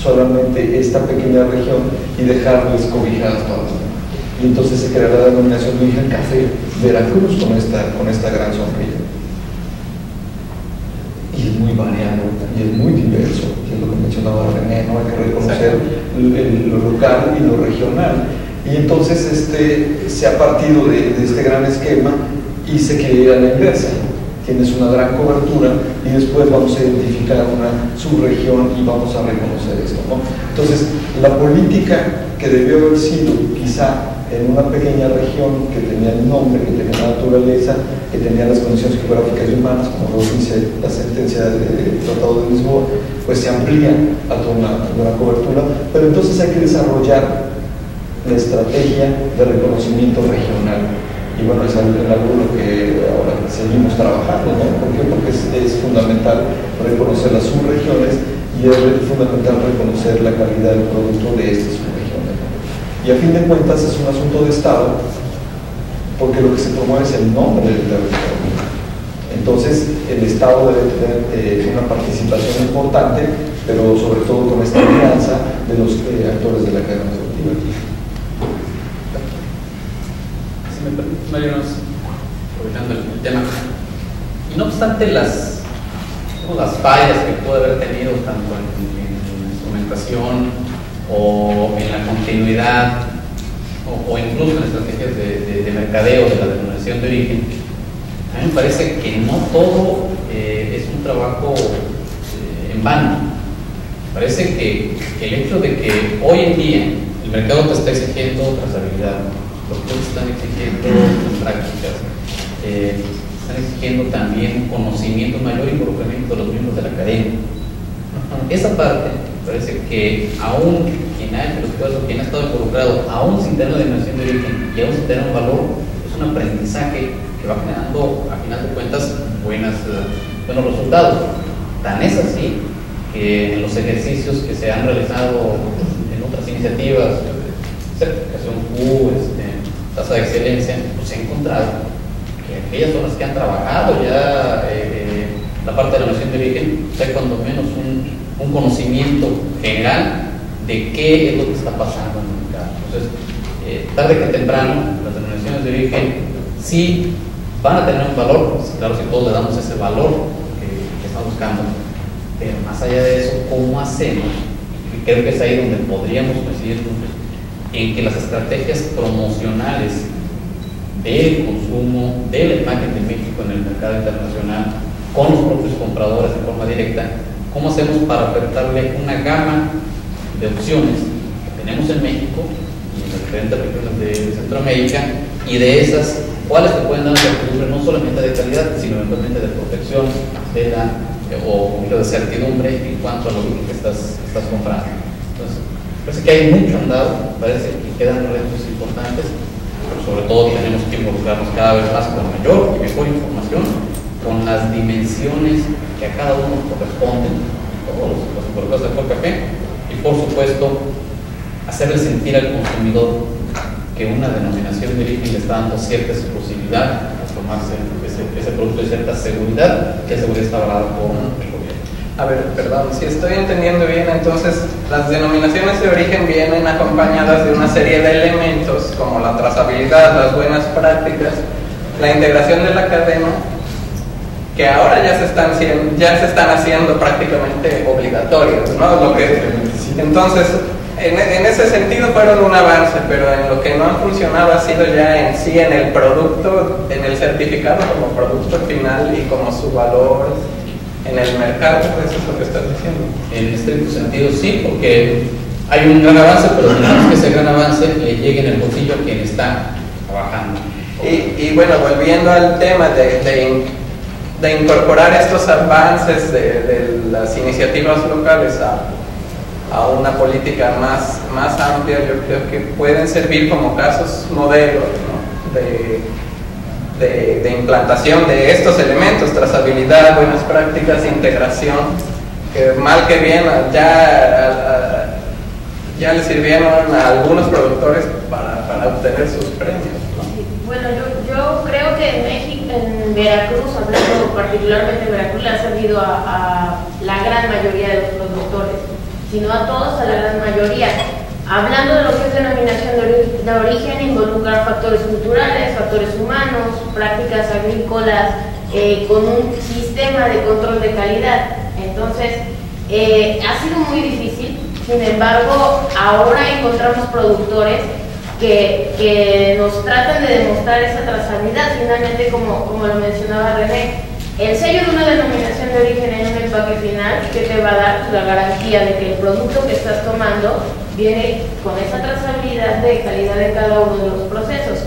solamente esta pequeña región y dejar descobijadas todas. Y entonces se crea la denominación de origen Café Veracruz con esta gran sombrilla. Y es muy variado, y es muy diverso, y es lo que mencionaba René, ¿no? Hay que reconocer lo local y lo regional. Y entonces se ha partido de este gran esquema y se quiere ir a la inversa. Tienes una gran cobertura y después vamos a identificar una subregión y vamos a reconocer esto, ¿no? Entonces, la política que debió haber sido quizá en una pequeña región que tenía el nombre, que tenía la naturaleza, que tenía las condiciones geográficas y humanas, como lo dice la sentencia del Tratado de Lisboa, pues se amplía a toda una cobertura, pero entonces hay que desarrollar la estrategia de reconocimiento regional. Y bueno, es algo en lo que ahora seguimos trabajando, ¿no? ¿Por qué? Porque es fundamental reconocer las subregiones y es fundamental reconocer la calidad del producto de estas subregiones, ¿no? Y a fin de cuentas es un asunto de Estado, porque lo que se promueve es el nombre del territorio. Entonces, el Estado debe tener una participación importante, pero sobre todo con esta alianza de los actores de la cadena productiva. Marinos, aprovechando el tema, y no obstante las fallas que puede haber tenido tanto en la instrumentación o en la continuidad o incluso en estrategias de mercadeo de la denominación de origen, a mí me parece que no todo es un trabajo en vano. Parece que el hecho de que hoy en día el mercado te está exigiendo trazabilidad, los que están exigiendo prácticas, están exigiendo también conocimiento, mayor involucramiento de los miembros de la cadena. Esa parte, parece que aún quien ha hecho los esfuerzos, quien ha estado involucrado, aún sin tener la denominación de origen y aún sin tener un valor, es un aprendizaje que va generando, a final de cuentas, buenos resultados. Tan es así que en los ejercicios que se han realizado en otras iniciativas, certificación Q, tasa de excelencia, pues se ha encontrado que aquellas zonas que han trabajado ya la parte de la noción de origen, hay cuando menos un conocimiento general de qué es lo que está pasando en el mercado. Entonces, tarde que temprano, las denominaciones de origen sí van a tener un valor, claro, si todos le damos ese valor que estamos buscando, pero más allá de eso, ¿cómo hacemos? Y creo que es ahí donde podríamos coincidir en que las estrategias promocionales del consumo, de la imagen de México en el mercado internacional, con los propios compradores de forma directa, ¿cómo hacemos para ofertarle una gama de opciones que tenemos en México y en las diferentes regiones de Centroamérica, y de esas, cuáles te pueden dar una certidumbre no solamente de calidad, sino eventualmente de protección o de certidumbre en cuanto a lo que estás comprando? Entonces, parece que hay mucho andado, parece que quedan retos importantes, pero sobre todo tenemos que involucrarnos cada vez más con mayor y mejor información, con las dimensiones que a cada uno corresponden, todos los involucrados del café, y por supuesto hacerle sentir al consumidor que una denominación de origen le está dando cierta exclusividad a tomarse ese producto de cierta seguridad, que la seguridad está avalada por el gobierno. A ver, perdón, si estoy entendiendo bien, entonces las denominaciones de origen vienen acompañadas de una serie de elementos como la trazabilidad, las buenas prácticas, la integración de la cadena, que ahora ya se están haciendo prácticamente obligatorios, ¿no? Entonces, en ese sentido fueron un avance, pero en lo que no ha funcionado ha sido ya en sí, en el producto, en el certificado como producto final y como su valor en el mercado. Eso es lo que estás diciendo. En estricto sentido sí, porque hay un gran avance, pero necesitamos que ese gran avance le llegue en el bolsillo a quien está trabajando. Y bueno, volviendo al tema de incorporar estos avances de las iniciativas locales a una política más amplia, yo creo que pueden servir como casos modelos, ¿no? de implantación de estos elementos: trazabilidad, buenas prácticas, integración, que mal que bien ya ya le sirvieron a algunos productores para obtener sus premios, ¿no? Sí. Bueno, yo creo que en México, en Veracruz, hablando particularmente de Veracruz, le ha servido a la gran mayoría de los productores, sino a todos, a la gran mayoría. Hablando de lo que es denominación de origen, involucra factores culturales, factores humanos, prácticas agrícolas, con un sistema de control de calidad. Entonces, ha sido muy difícil. Sin embargo, ahora encontramos productores que nos tratan de demostrar esa trazabilidad. Finalmente, como lo mencionaba René, el sello de una denominación de origen en un empaque final, que te va a dar la garantía de que el producto que estás tomando viene con esa trazabilidad de calidad de cada uno de los procesos.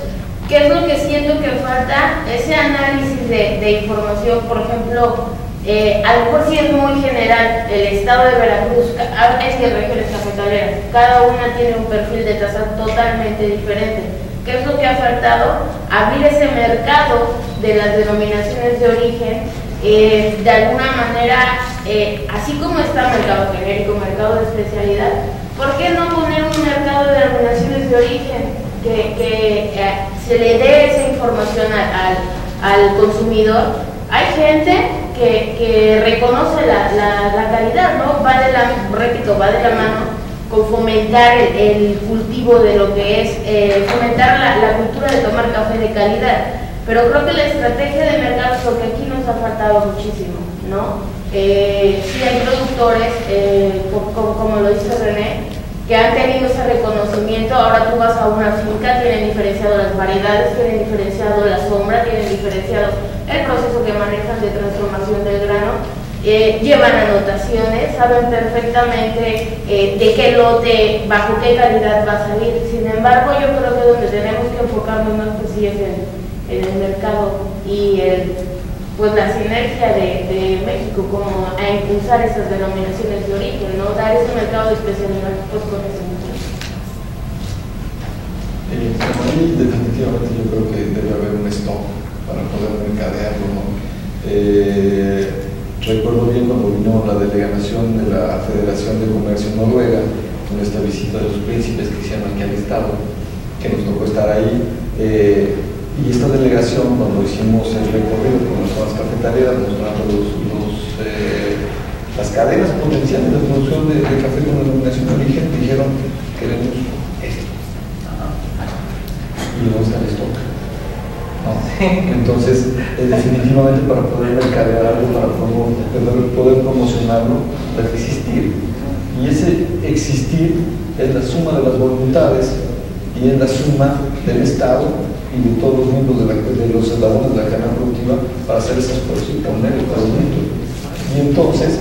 ¿Qué es lo que siento que falta? Ese análisis de información. Por ejemplo, a lo mejor sí es muy general, el estado de Veracruz, es que regiones cafetaleras, cada una tiene un perfil de tasa totalmente diferente. ¿Qué es lo que ha faltado? Abrir ese mercado de las denominaciones de origen, de alguna manera, así como está mercado genérico, mercado de especialidad, ¿por qué no poner un mercado de denominaciones de origen que se le dé esa información al consumidor? Hay gente que reconoce la calidad, ¿no? Va de la mano con fomentar el cultivo de lo que es, fomentar la cultura de tomar café de calidad. Pero creo que la estrategia de mercado es lo que aquí nos ha faltado muchísimo, ¿no? Sí hay productores, como lo dice René, que han tenido ese reconocimiento. Ahora tú vas a una finca, tienen diferenciado las variedades, tienen diferenciado la sombra, tienen diferenciado el proceso que manejan de transformación del grano, llevan anotaciones, saben perfectamente de qué lote, bajo qué calidad va a salir. Sin embargo, yo creo que donde tenemos que enfocarnos más pues sí es en el mercado y pues la sinergia de México como a impulsar esas denominaciones de origen, ¿no? Dar ese mercado de especialidad pues con ese mundo. Definitivamente yo creo que debe haber un stock para poder mercadearlo, ¿no? Recuerdo bien cuando vino la delegación de la Federación de Comercio Noruega con esta visita de los príncipes que hicieron aquí al estado, que nos tocó estar ahí, y esta delegación, cuando hicimos el recorrido con las zonas cafetaleras, mostrando las cadenas potenciales de producción de café con denominación de origen, dijeron: queremos esto. Y no está el stock. ¿No? Entonces, definitivamente para poder mercadear algo, para poder promocionarlo, debe existir. Y ese existir es la suma de las voluntades y es la suma del Estado y de todos los miembros de los eslabones de la cadena productiva para hacer esas cosas y poner el producto. Y entonces,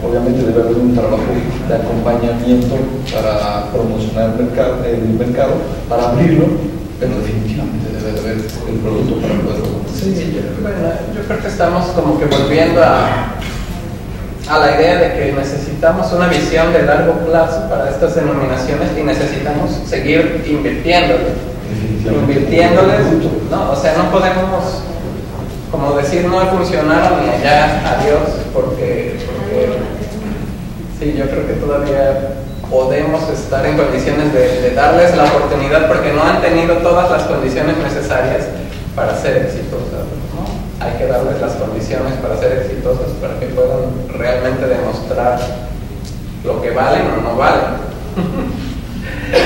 obviamente debe haber un trabajo de acompañamiento para promocionar el mercado, para abrirlo, pero definitivamente debe haber el producto para poderlo. Sí, bueno, yo creo que estamos como que volviendo a la idea de que necesitamos una visión de largo plazo para estas denominaciones y necesitamos seguir invirtiéndoles, ¿no? O sea, no podemos como decir no funcionaron y allá adiós, porque sí, yo creo que todavía podemos estar en condiciones de darles la oportunidad porque no han tenido todas las condiciones necesarias para ser exitosas, ¿no? Hay que darles las condiciones para ser exitosas, para que puedan realmente demostrar lo que valen o no valen.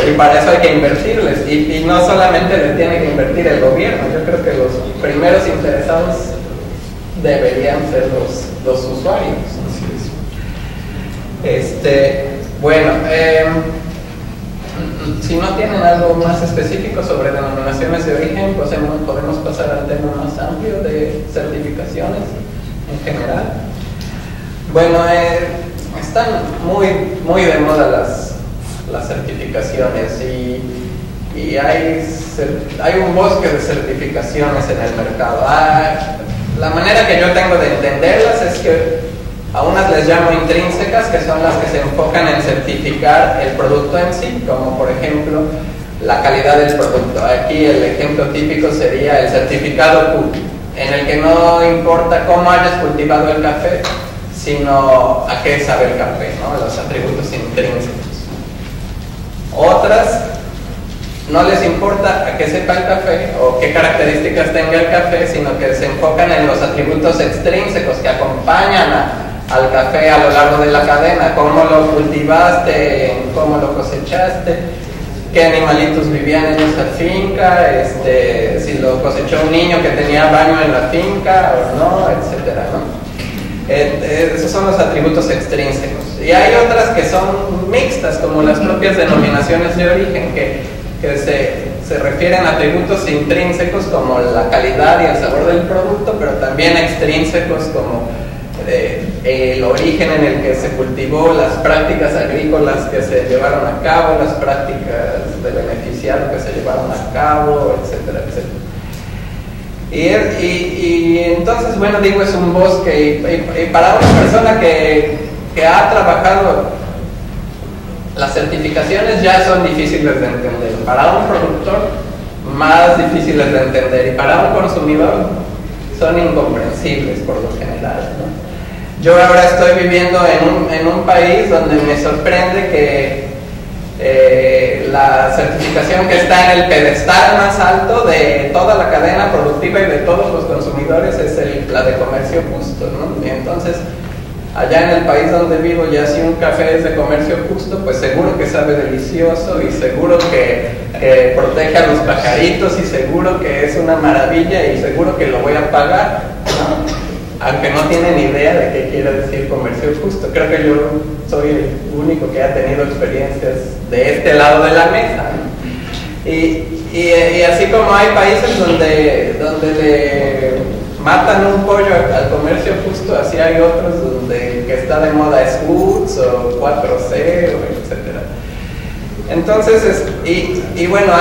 Y para eso hay que invertirles, y no solamente le tiene que invertir el gobierno. Yo creo que los primeros interesados deberían ser los usuarios. Bueno, si no tienen algo más específico sobre denominaciones de origen, pues podemos pasar al tema más amplio de certificaciones en general. Bueno, están muy de moda las certificaciones y hay un bosque de certificaciones en el mercado. La manera que yo tengo de entenderlas es que a unas les llamo intrínsecas, que son las que se enfocan en certificar el producto en sí, como por ejemplo la calidad del producto. Aquí el ejemplo típico sería el certificado Q, en el que no importa cómo hayas cultivado el café, sino a qué sabe el café, ¿no? Los atributos intrínsecos. Otras no les importa a qué sepa el café o qué características tenga el café, sino que se enfocan en los atributos extrínsecos que acompañan al café a lo largo de la cadena, cómo lo cultivaste, cómo lo cosechaste, qué animalitos vivían en esa finca, si lo cosechó un niño que tenía baño en la finca o no, etcétera, ¿no? Esos son los atributos extrínsecos. Y hay otras que son mixtas, como las propias denominaciones de origen, que se refieren a atributos intrínsecos como la calidad y el sabor del producto, pero también extrínsecos como el origen en el que se cultivó, las prácticas agrícolas que se llevaron a cabo, las prácticas de beneficiado que se llevaron a cabo, etcétera, etcétera. Y entonces, bueno, digo, es un bosque, y para una persona que ha trabajado, las certificaciones ya son difíciles de entender. Para un productor, más difíciles de entender, y para un consumidor son incomprensibles por lo general, ¿no? Yo ahora estoy viviendo en un país donde me sorprende que la certificación que está en el pedestal más alto de toda la cadena productiva y de todos los consumidores es la de comercio justo, ¿no? Y entonces, allá en el país donde vivo, ya si un café es de comercio justo, pues seguro que sabe delicioso, y seguro que protege a los pajaritos, y seguro que es una maravilla, y seguro que lo voy a pagar, ¿no? Aunque no tienen idea de qué quiere decir comercio justo. Creo que yo soy el único que ha tenido experiencias de este lado de la mesa, ¿no? Y así como hay países donde le matan un pollo al comercio justo, así hay otros donde que está de moda Schutz o 4C, etcétera. Entonces, y bueno,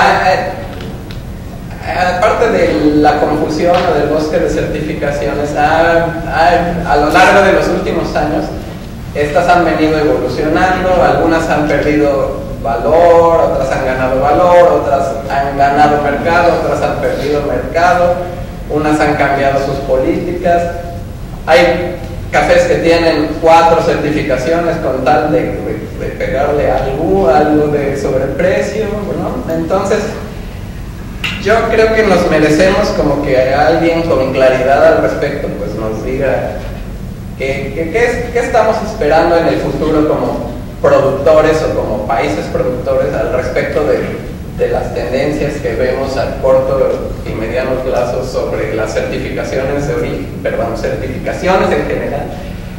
aparte de la confusión o del bosque de certificaciones, a lo largo de los últimos años, estas han venido evolucionando, algunas han perdido valor, otras han ganado valor, otras han ganado mercado, otras han perdido mercado, unas han cambiado sus políticas. Hay cafés que tienen 4 certificaciones con tal de pegarle algo de sobreprecio, ¿no? Entonces, yo creo que nos merecemos como que alguien con claridad al respecto pues nos diga qué estamos esperando en el futuro como productores o como países productores al respecto de las tendencias que vemos a corto y mediano plazo sobre las certificaciones de origen, certificaciones en general,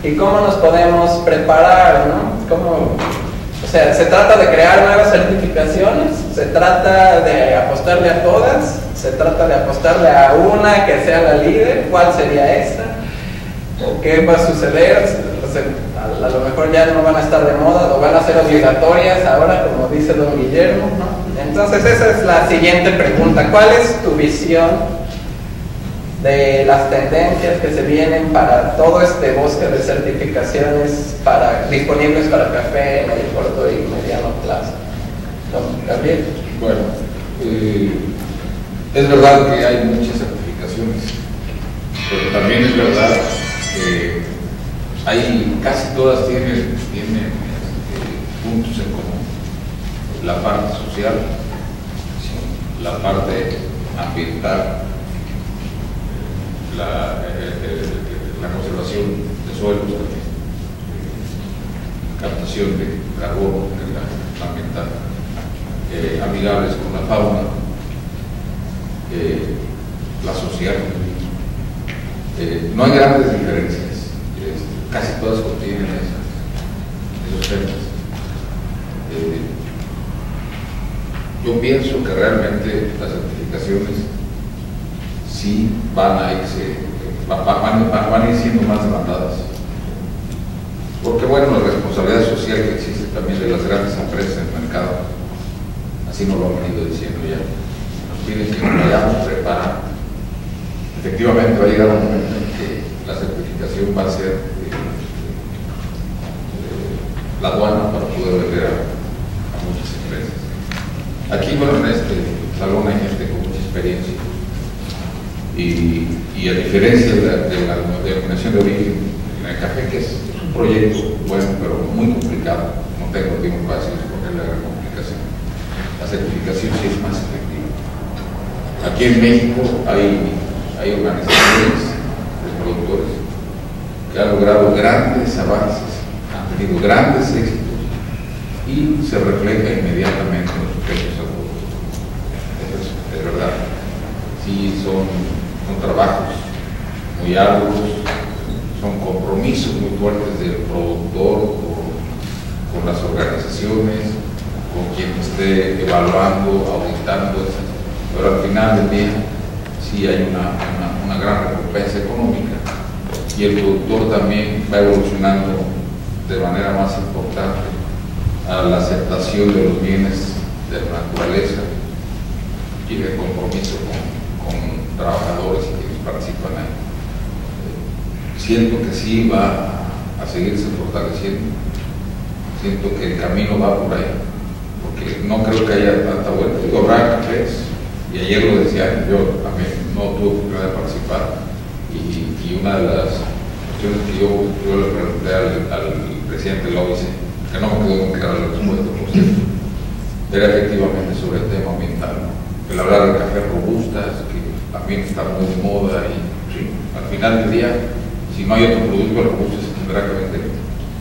y cómo nos podemos preparar, ¿no? O sea, ¿se trata de crear nuevas certificaciones? ¿Se trata de apostarle a todas? ¿Se trata de apostarle a una que sea la líder? ¿Cuál sería esa? ¿O qué va a suceder? O sea, a lo mejor ya no van a estar de moda o van a ser obligatorias ahora, como dice don Guillermo, ¿no? Entonces esa es la siguiente pregunta. ¿Cuál es tu visión de las tendencias que se vienen para todo este bosque de certificaciones disponibles para café en el corto y mediano plazo? ¿No, Gabriel? Bueno, es verdad que hay muchas certificaciones, pero también es verdad que casi todas tienen puntos en común: la parte social, la parte ambiental, la conservación de suelos, captación de carbono ambiental, amigables con la fauna, la social. No hay grandes diferencias, casi todas contienen esos temas. Yo pienso que realmente las certificaciones sí van a ir siendo más demandadas, porque bueno, la responsabilidad social que existe también de las grandes empresas en el mercado, así nos lo han venido diciendo ya, nos piden que nos vayamos preparando. Efectivamente va a llegar un momento en que la certificación va a ser la aduana para poder vender a muchas empresas. Aquí, bueno, en este salón hay gente con mucha experiencia, y a diferencia de la denominación de origen en el café, que es un proyecto bueno pero muy complicado, no tengo tiempo para decirles por qué la gran complicación. certificación sí es más efectiva. Aquí en México hay organizaciones de productores que han logrado grandes avances, han tenido grandes éxitos y se refleja inmediatamente en los precios a productos. Es verdad, sí son trabajos muy arduos, son compromisos muy fuertes del productor con las organizaciones, con quien esté evaluando, auditando, etc. Pero al final del día sí hay una gran recompensa económica y el productor también va evolucionando de manera más importante a la aceptación de los bienes de la naturaleza y de compromiso con trabajadores y quienes participan ahí. Siento que sí va a seguirse fortaleciendo, siento que el camino va por ahí, porque no creo que haya tanta vuelta. Digo, habrá cafés, y ayer lo decía, yo también no tuve oportunidad de participar, y una de las cuestiones que yo le pregunté al presidente del OIC, que no me quedó muy clara la respuesta, por cierto, era efectivamente sobre el tema ambiental, ¿no? El hablar de café robustas, que también está muy de moda, y sí, al final del día, si no hay otro producto, el robusto se tendrá que vender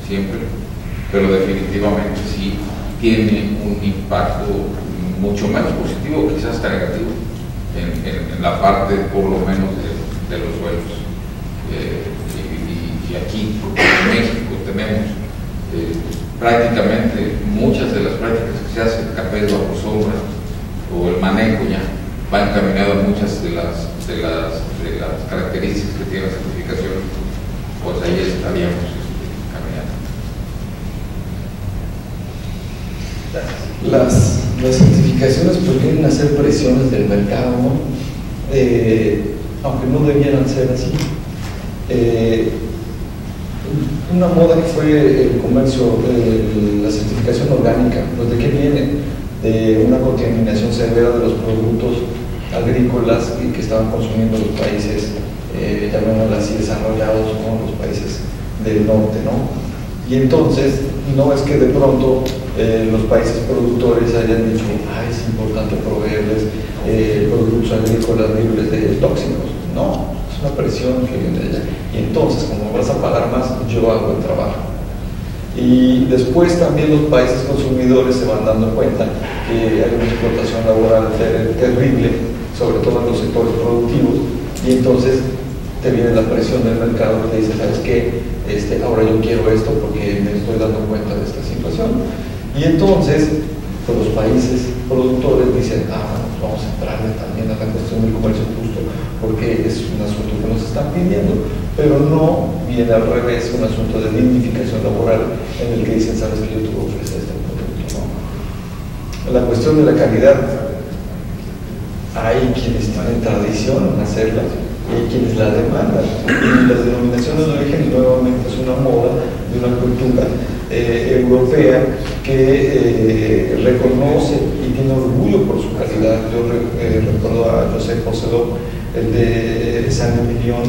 siempre, pero definitivamente sí tiene un impacto mucho menos positivo, quizás hasta negativo, en la parte por lo menos de los suelos. Y aquí en México tenemos prácticamente muchas de las prácticas que se hacen, cafés bajo sombra o el manejo ya va encaminado a muchas de las características que tiene la certificación, pues ahí estaríamos caminando. Las certificaciones pues vienen a ser presiones del mercado, ¿no? Aunque no debieran ser así. Una moda que fue el comercio, la certificación orgánica, pues ¿de qué viene? De una contaminación severa de los productos agrícolas y que estaban consumiendo los países, llamémoslo así, desarrollados, como los países del norte, ¿no? Y entonces, no es que de pronto los países productores hayan dicho, es importante proveerles productos agrícolas libres de tóxicos. No, es una presión que viene de allá. Y entonces, como vas a pagar más, yo hago el trabajo. Y después también los países consumidores se van dando cuenta que hay una explotación laboral terrible, sobre todo en los sectores productivos, y entonces te viene la presión del mercado que te dice, ¿sabes qué? Ahora yo quiero esto porque me estoy dando cuenta de esta situación. Y entonces, pues los países productores dicen, vamos a entrarle también a la cuestión del comercio justo, porque es un asunto que nos están pidiendo, pero no viene al revés, un asunto de dignificación laboral en el que dicen, ¿sabes qué? Yo te voy a ofrecer este producto, ¿no? La cuestión de la calidad, hay quienes tienen tradición en hacerla, y hay quienes la demandan. Y las denominaciones de origen nuevamente es una moda de una cultura europea que reconoce y tiene orgullo por su calidad. Yo recuerdo a José Posseló, el de San Emilión,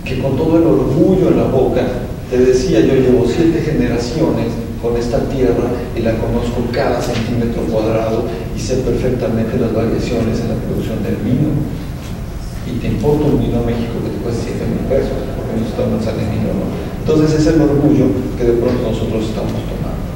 que con todo el orgullo en la boca te decía, yo llevo 7 generaciones con esta tierra y la conozco cada centímetro cuadrado y sé perfectamente las variaciones en la producción del vino. Y te importa un vino a México que te cuesta 7,000 pesos, porque no estamos en San Emilio, ¿no? Entonces es el orgullo que de pronto nosotros estamos tomando.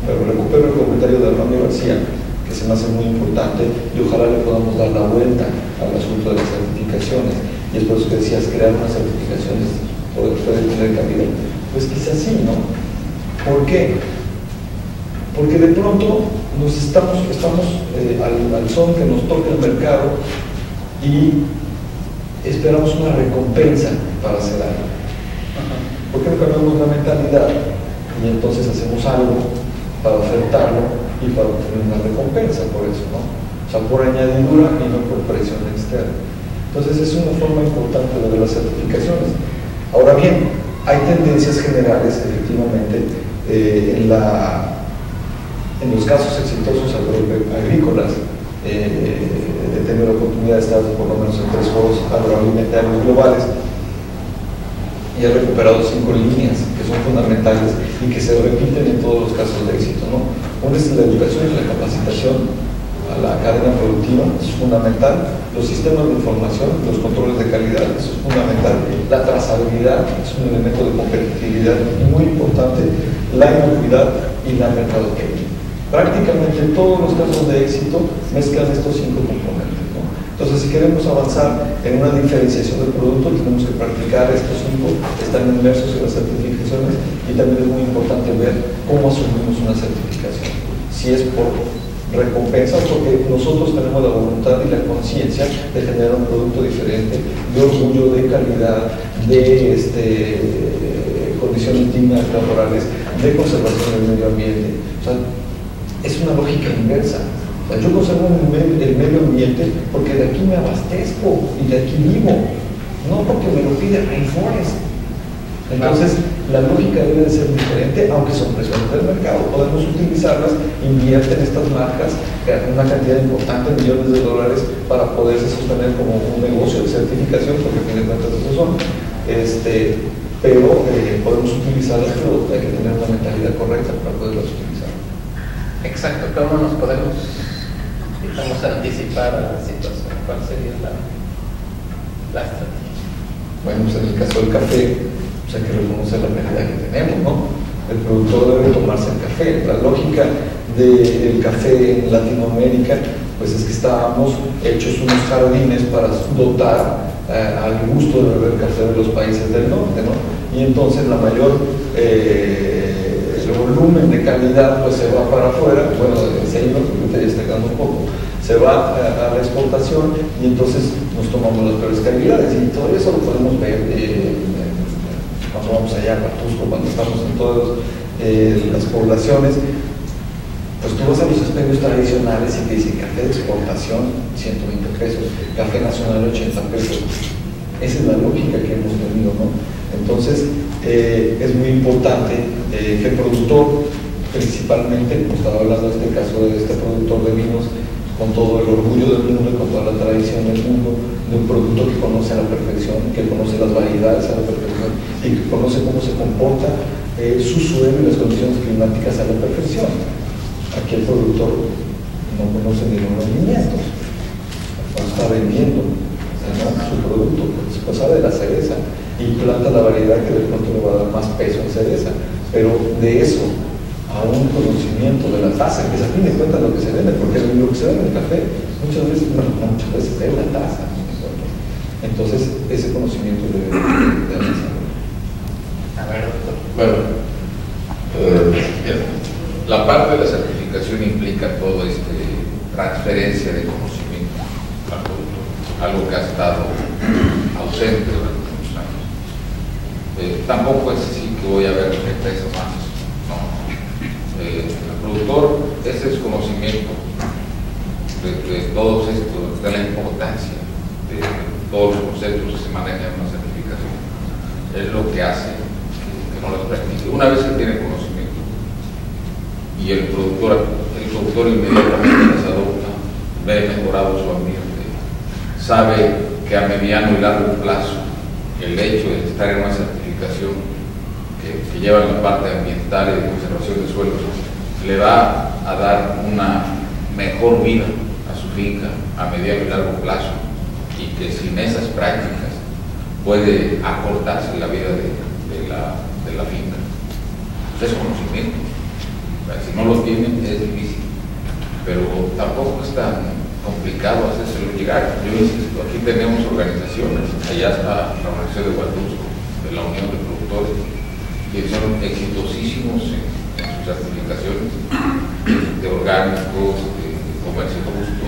Pero recupero el comentario de Armando García, que se me hace muy importante, y ojalá le podamos dar la vuelta al asunto de las certificaciones. Y es por eso que decías, crear unas certificaciones puede tener cabida. Pues quizás sí, ¿no? ¿Por qué? Porque de pronto estamos al son que nos toca el mercado y esperamos una recompensa para hacer algo. ¿Por qué no cambiamos la mentalidad? Y entonces hacemos algo para ofertarlo y para obtener una recompensa por eso, ¿no? O sea, por añadidura y no por presión externa. Entonces es una forma importante de ver las certificaciones. Ahora bien, hay tendencias generales, efectivamente, en los casos exitosos agrícolas, de tener la oportunidad de estar por lo menos en 3 foros agroalimentarios globales, y ha recuperado 5 líneas que son fundamentales y que se repiten en todos los casos de éxito, ¿no? Una es la educación y la capacitación, a la cadena productiva, eso es fundamental. Los sistemas de información, los controles de calidad, eso es fundamental. La trazabilidad es un elemento de competitividad muy importante. La inocuidad y la mercadotecnia. Prácticamente todos los casos de éxito mezclan estos 5 componentes, ¿no? Entonces, si queremos avanzar en una diferenciación del producto, tenemos que practicar estos 5, están inmersos en las certificaciones, y también es muy importante ver cómo asumimos una certificación. Si es por recompensa, porque nosotros tenemos la voluntad y la conciencia de generar un producto diferente, de orgullo, de calidad, de condiciones dignas laborales, de conservación del medio ambiente. O sea, es una lógica inversa. O sea, yo conservo el medio ambiente porque de aquí me abastezco y de aquí vivo, no porque me lo pide Rainforest. Entonces, la lógica debe de ser diferente, aunque son presiones del mercado. Podemos utilizarlas, invierten estas marcas una cantidad importante de millones de dólares para poderse sostener como un negocio de certificación, porque a fin de cuentas eso son. Pero podemos utilizarlas, pero hay que tener una mentalidad correcta para poderlas utilizar. Exacto, ¿cómo nos podemos, digamos, anticipar a la situación? ¿Cuál sería la estrategia? Bueno, pues en el caso del café, pues hay que reconocer la realidad que tenemos, ¿no? El productor debe tomarse el café. La lógica del café en Latinoamérica, pues es que estábamos hechos unos jardines para dotar al gusto de beber café de los países del norte, ¿no? Y entonces la mayor el volumen de calidad pues se va para afuera, bueno, seguimos, porque ya está quedando un poco, se va a la exportación, y entonces nos tomamos las peores calidades, y todo eso lo podemos ver cuando vamos allá a Patusco, cuando estamos en todas las poblaciones. Pues tú vas a los espejos tradicionales y te dicen café de exportación 120 pesos, café nacional 80 pesos. Esa es la lógica que hemos tenido, ¿no? Entonces, es muy importante que el productor, principalmente, como estaba hablando en este caso de este productor de vinos, con todo el orgullo del mundo y con toda la tradición del mundo, de un producto que conoce a la perfección, que conoce las variedades a la perfección y que conoce cómo se comporta su suelo y las condiciones climáticas a la perfección. Aquí el productor no conoce ni los rendimientos, no está vendiendo su producto, pues sabe de la cereza y planta la variedad que de pronto le va a dar más peso en cereza, pero de eso a un conocimiento de la taza, que es a fin de cuentas lo que se vende, porque lo que se vende en el café muchas veces es la taza. Entonces ese conocimiento debe de avanzar. A ver, doctor. Bueno, la parte de la certificación implica toda transferencia de conocimiento al productor, algo que ha estado ausente durante muchos años. Tampoco es así que voy a ver empresas más, no. El productor, ese es conocimiento de todos estos, de la importancia de todos los conceptos que se manejan en una certificación. Es lo que hace que no las practique. Una vez que tiene conocimiento y el productor inmediatamente las adopta, ve mejorado su ambiente, sabe que a mediano y largo plazo el hecho de estar en una certificación que lleva en la parte ambiental y de conservación de suelos le va a dar una mejor vida a su finca a mediano y largo plazo, y que sin esas prácticas puede acortarse la vida de la finca. Es conocimiento. Si no lo tienen es difícil, pero tampoco es tan complicado hacérselo llegar. Yo insisto, aquí tenemos organizaciones, allá está la organización de Patusco, de la Unión de Productores, que son exitosísimos en sus certificaciones de orgánicos, de comercio justo,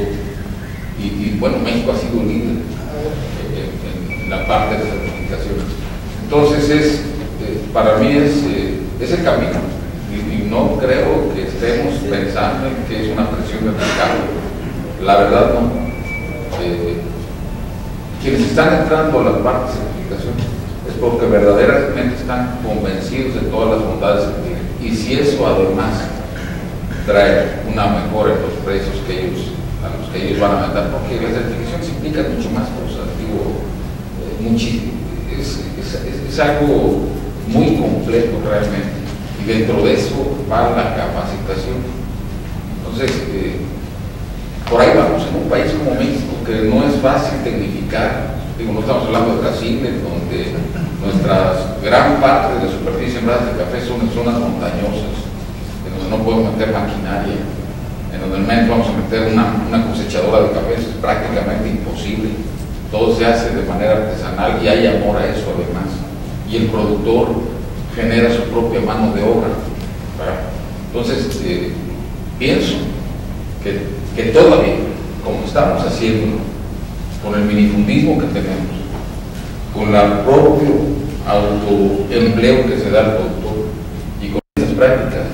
y bueno, México ha sido líder en la parte de certificaciones. Entonces para mí es el camino. Y no creo que estemos pensando en que es una presión del mercado. La verdad no. Quienes están entrando a la parte de certificación es porque verdaderamente están convencidos de todas las bondades que tienen. Y si eso además trae una mejora en los precios a los que ellos van a vender, porque la certificación se implica mucho más cosas, muchísimo. Es algo muy complejo realmente. Y dentro de eso va la capacitación. Entonces, por ahí vamos, en un país como México, que no es fácil tecnificar. Digo, no estamos hablando de Brasil, donde gran parte de la superficie sembrada de café son en zonas montañosas, en donde no podemos meter maquinaria, en donde al menos vamos a meter una cosechadora de café, es prácticamente imposible. Todo se hace de manera artesanal y hay amor a eso además. Y el productor genera su propia mano de obra. Entonces, pienso que todavía, como estamos haciendo, con el minifundismo que tenemos, con el propio autoempleo que se da al productor y con esas prácticas,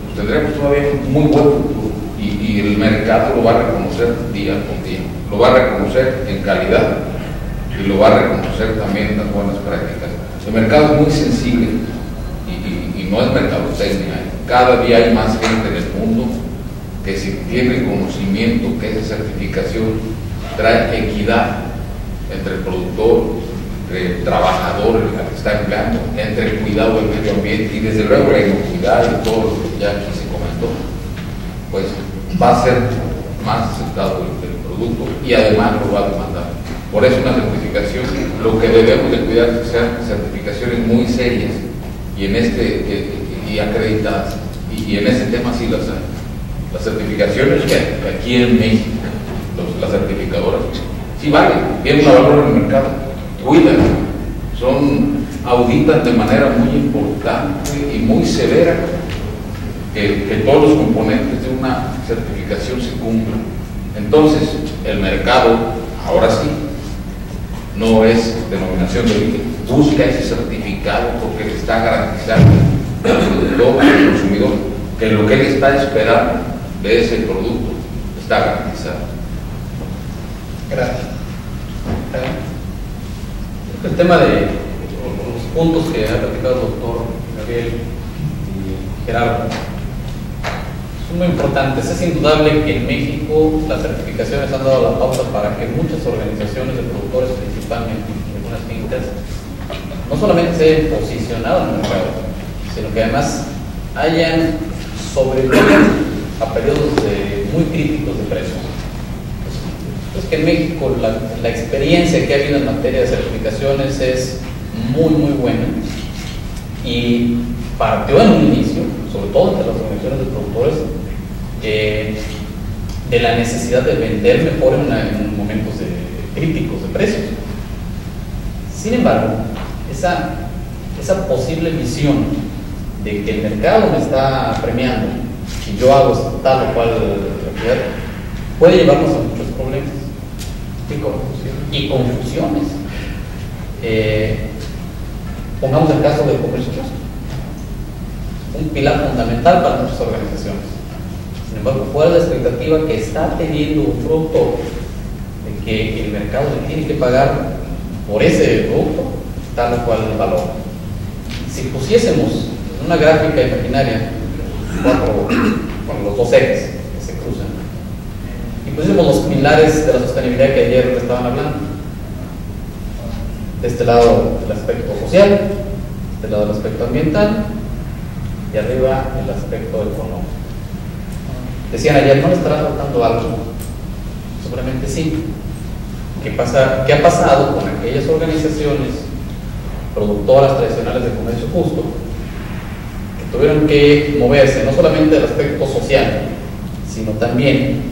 pues tendremos todavía un muy buen futuro y el mercado lo va a reconocer día con día, lo va a reconocer en calidad y lo va a reconocer también en las buenas prácticas. El mercado es muy sensible y no es mercadotecnia. Cada día hay más gente en el mundo que si tiene conocimiento que esa certificación trae equidad entre el productor, entre el trabajador, el que está empleando, entre el cuidado del medio ambiente y desde luego la inocuidad y todo lo que ya aquí se comentó, pues va a ser más aceptado el producto y además lo va a demandar. Por eso una certificación, lo que debemos de cuidar es que sean certificaciones muy serias y acreditadas. Y en ese tema sí las hay. Las certificaciones que aquí en México, las certificadoras, sí valen, tienen un valor en el mercado, cuidan, auditan de manera muy importante y muy severa que todos los componentes de una certificación se cumplan. Entonces, el mercado, ahora sí, no es denominación de origen, busca ese certificado porque le está garantizando al consumidor que lo que él está esperando de ese producto está garantizado. Gracias. El tema de los puntos que ha platicado el doctor Gabriel y Gerardo son muy importantes. Es indudable que en México las certificaciones han dado la pauta para que muchas organizaciones de productores, principalmente algunas fincas, no solamente se hayan posicionado en el mercado, sino que además hayan sobrevivido a periodos muy críticos de precios. Es que en México la experiencia que ha habido en materia de certificaciones es muy buena y partió en un inicio, sobre todo entre las organizaciones de productores, de la necesidad de vender mejor en momentos críticos de precios. Sin embargo, esa posible visión de que el mercado me está premiando y yo hago tal o cual actividad puede llevarnos a muchos problemas y confusiones. Pongamos el caso del comercio justo, un pilar fundamental para nuestras organizaciones. Sin embargo, ¿cuál es la expectativa que está teniendo un productor de que el mercado le tiene que pagar por ese producto tal o cual valor? Si pusiésemos en una gráfica imaginaria los dos ejes que se cruzan y pusiésemos los pilares de la sostenibilidad que ayer le estaban hablando, de este lado el aspecto social, de este lado el aspecto ambiental y arriba el aspecto económico. Decían ayer, ¿no le estará faltando algo? Seguramente sí. ¿Qué ha pasado con aquellas organizaciones productoras tradicionales de comercio justo que tuvieron que moverse no solamente del aspecto social, sino también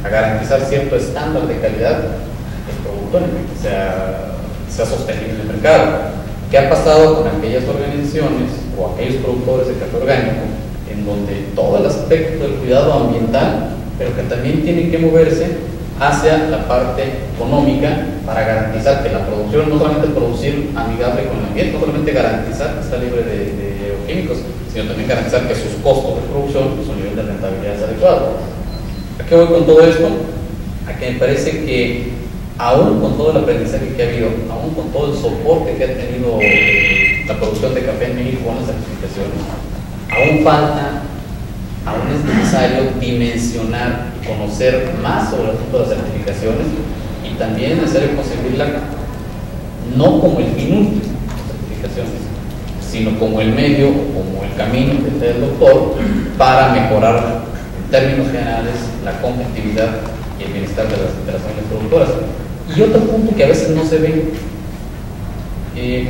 a garantizar cierto estándar de calidad del producto en el que sea sostenible en el mercado? ¿Qué ha pasado con aquellas organizaciones o aquellos productores de café orgánico en donde todo el aspecto del cuidado ambiental, pero que también tienen que moverse hacia la parte económica para garantizar que la producción no solamente producir amigable con el ambiente, no solamente garantizar que está libre de químicos, sino también garantizar que sus costos de producción, su nivel de rentabilidad es adecuado? ¿A qué voy con todo esto? A que me parece que aún con todo el aprendizaje que ha habido, aún con todo el soporte que ha tenido la producción de café en México con las certificaciones, aún es necesario dimensionar y conocer más sobre el asunto de las certificaciones y también es necesario concebirla no como el fin último de las certificaciones, sino como el medio o como el camino que está el doctor para mejorar en términos generales la competitividad y el bienestar de las familias productoras. Y otro punto que a veces no se ve, ¿qué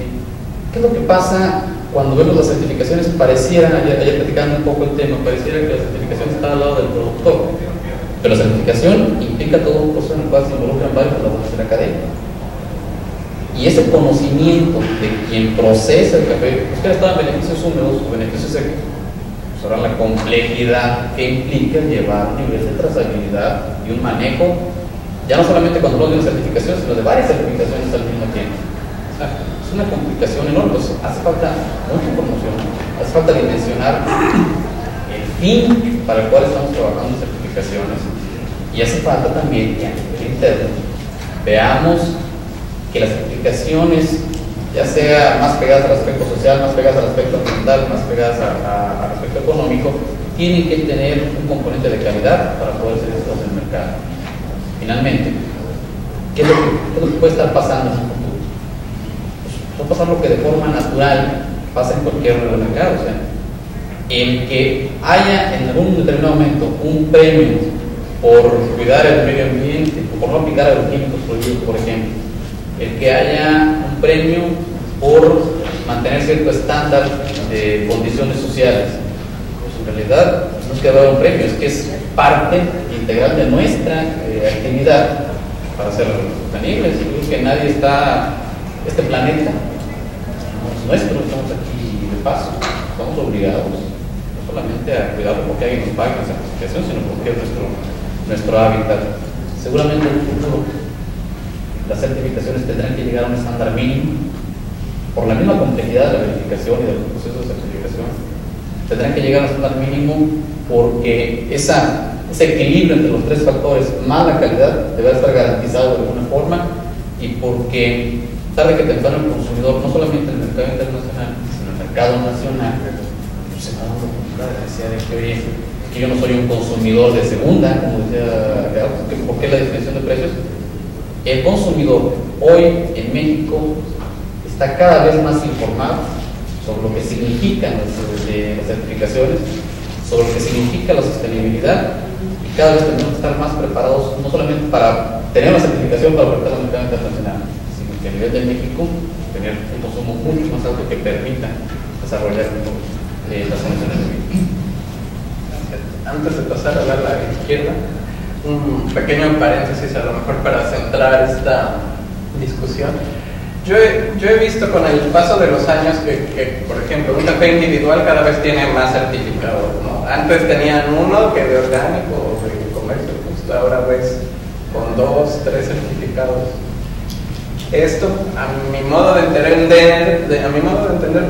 es lo que pasa cuando vemos las certificaciones? Pareciera, ayer platicando un poco el tema, pareciera que la certificación está al lado del productor, pero la certificación implica todo un proceso en el cual se involucran varios labores de la cadena. Y ese conocimiento de quien procesa el café, es que estaba en beneficios húmedos o beneficios secos, pues ahora la complejidad que implica llevar un nivel de trazabilidad y un manejo, ya no solamente cuando hablamos de una certificación, sino de varias certificaciones al mismo tiempo. O sea, es una complicación enorme, pues hace falta mucha información, hace falta dimensionar el fin para el cual estamos trabajando en certificaciones, y hace falta también que a nivel interno veamos que las certificaciones, ya sea más pegadas al aspecto social, más pegadas al aspecto ambiental, más pegadas al aspecto económico, tienen que tener un componente de calidad para poder ser exitosos en el mercado. Finalmente, ¿qué es lo que puede estar pasando en un futuro? Pues va a pasar lo que de forma natural pasa en cualquier mercado. O sea, el que haya en algún determinado momento un premio por cuidar el medio ambiente, por no aplicar agroquímicos prohibidos, por ejemplo, el que haya un premio por mantener cierto estándar de condiciones sociales, pues en realidad no es que haya un premio, es que es parte integral de nuestra actividad para ser sostenibles. Yo creo que nadie está, este planeta no es nuestro, estamos aquí de paso, estamos obligados no solamente a cuidarlo porque alguien nos paga esa certificación, sino porque es nuestro hábitat. Seguramente en el futuro las certificaciones tendrán que llegar a un estándar mínimo por la misma complejidad de la verificación y de los procesos de certificación. Tendrán que llegar a un estándar mínimo porque ese equilibrio entre los tres factores más la calidad debe estar garantizado de alguna forma, y porque tarde que temprano el consumidor, no solamente en el mercado internacional sino en el mercado nacional, pues se va dando cuenta de la necesidad de que, oye, que yo no soy un consumidor de segunda, como decía Gabo, ¿por qué la definición de precios? El consumidor hoy en México está cada vez más informado sobre lo que significan las certificaciones, sobre lo que significa la sostenibilidad, y cada vez tenemos que estar más preparados no solamente para tener una certificación para ofertar al mercado internacional, sino que a nivel de México tener un consumo mucho más alto que permita desarrollar las condiciones de vida. Antes de pasar a la izquierda, un pequeño paréntesis a lo mejor para centrar esta discusión. Yo he visto con el paso de los años que, por ejemplo, un café individual cada vez tiene más certificados, ¿no? Antes tenían uno que de orgánico o de comercio justo, ahora ves con 2, 3 certificados. Esto, a mi modo de entender,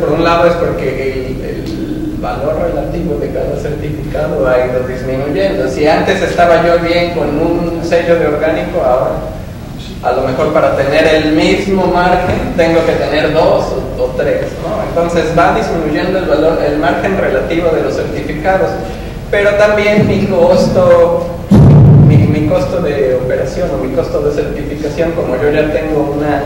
por un lado es porque el valor relativo de cada certificado ha ido disminuyendo. Si antes estaba yo bien con un sello de orgánico, ahora a lo mejor para tener el mismo margen tengo que tener 2 o 3, ¿no? Entonces va disminuyendo el valor, el margen relativo de los certificados, pero también mi costo de operación o mi costo de certificación, como yo ya tengo una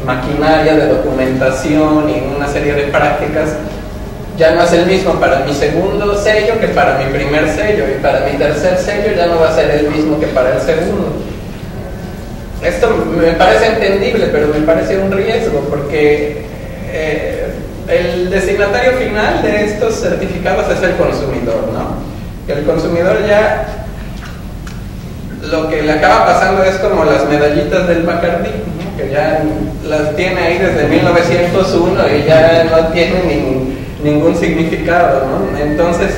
maquinaria de documentación y una serie de prácticas, ya no es el mismo para mi segundo sello que para mi primer sello, y para mi tercer sello ya no va a ser el mismo que para el segundo. Esto me parece entendible, pero me parece un riesgo, porque el destinatario final de estos certificados es el consumidor, ¿no? El consumidor ya lo que le acaba pasando es como las medallitas del Bacardí, ¿no? Que ya las tiene ahí desde 1901 y ya no tienen ningún significado, ¿no? Entonces,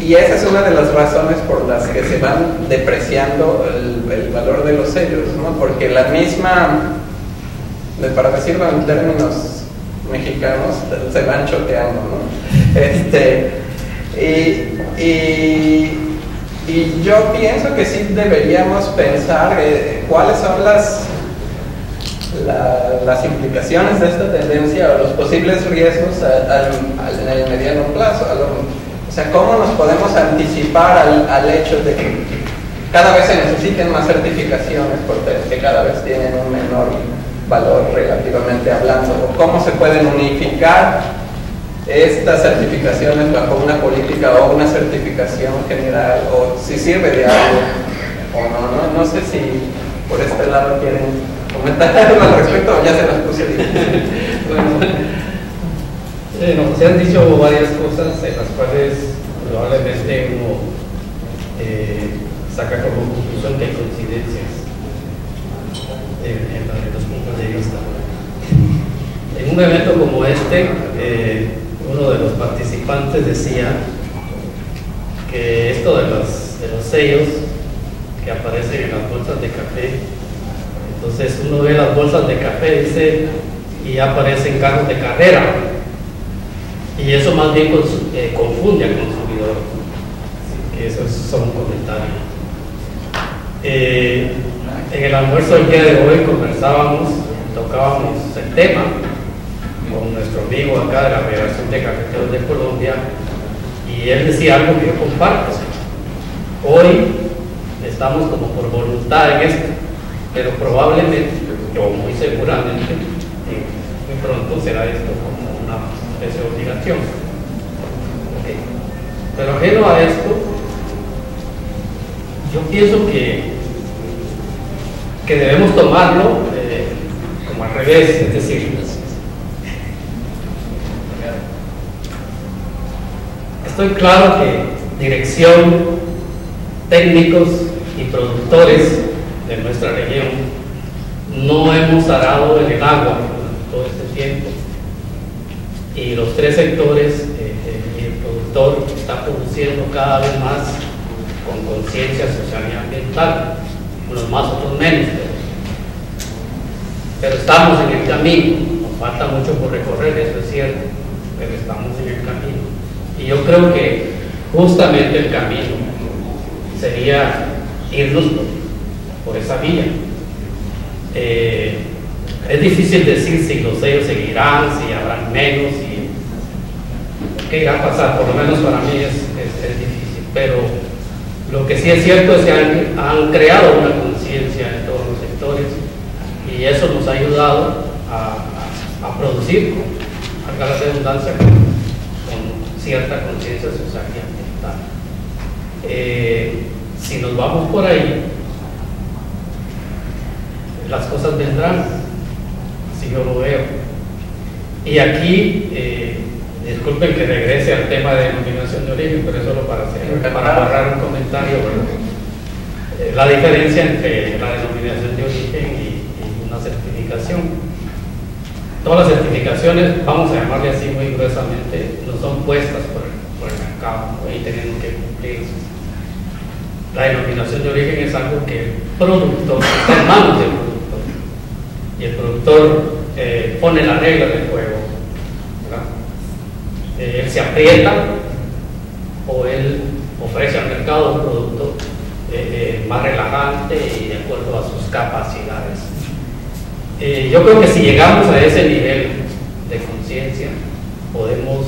y esa es una de las razones por las que se van depreciando el valor de los sellos, ¿no? Porque la misma, para decirlo en términos mexicanos, se van choteando, ¿no? Y yo pienso que sí deberíamos pensar cuáles son las implicaciones de esta tendencia o los posibles riesgos en el mediano plazo. O sea, ¿cómo nos podemos anticipar al hecho de que cada vez se necesiten más certificaciones porque cada vez tienen un menor valor relativamente hablando? ¿O cómo se pueden unificar estas certificaciones bajo una política o una certificación general? O si sirve de algo no sé si por este lado quieren comentar algo al respecto o ya se las puse difícil. Bueno, se han dicho varias cosas en las cuales probablemente uno saca como conclusión que hay coincidencias en los puntos de vista. En un evento como este, uno de los participantes decía que esto de los sellos que aparecen en las bolsas de café, entonces uno ve las bolsas de café, dice, y aparecen carros de carrera, y eso más bien confunde al consumidor. Así que eso es solo un comentario. En el almuerzo del día de hoy tocábamos el tema con nuestro amigo acá de la Federación de Cafeteros de Colombia, y él decía algo que yo comparto. Hoy estamos como por voluntad en esto, pero probablemente, o muy seguramente, muy pronto será esto como una especie de obligación. Okay. Pero ajeno a esto, yo pienso que debemos tomarlo como al revés, es decir, estoy claro que dirección, técnicos y productores de nuestra región no hemos arado en el agua todo este tiempo, y los tres sectores y el productor está produciendo cada vez más con conciencia social y ambiental, unos más, otros menos, pero estamos en el camino. Nos falta mucho por recorrer, eso es cierto, pero estamos en el camino, y yo creo que justamente el camino sería irnos por esa vía. Es difícil decir si los sellos seguirán, si habrán menos, y qué irá a pasar. Por lo menos para mí es difícil, pero lo que sí es cierto es que han creado una conciencia en todos los sectores, y eso nos ha ayudado a producir, valga la redundancia, con cierta conciencia social y ambiental. Si nos vamos por ahí, las cosas vendrán, así yo lo veo. Y aquí, disculpen que regrese al tema de denominación de origen, pero es solo para agarrar un comentario. La diferencia entre la denominación de origen y una certificación. Todas las certificaciones, vamos a llamarle así muy gruesamente, no son puestas por el mercado, y tenemos que cumplir. La denominación de origen es algo que el productor está en manos del productor, y el productor pone las reglas del juego, ¿verdad? Él se aprieta, o él ofrece al mercado un producto más relajante y de acuerdo a sus capacidades. Yo creo que si llegamos a ese nivel de conciencia, podemos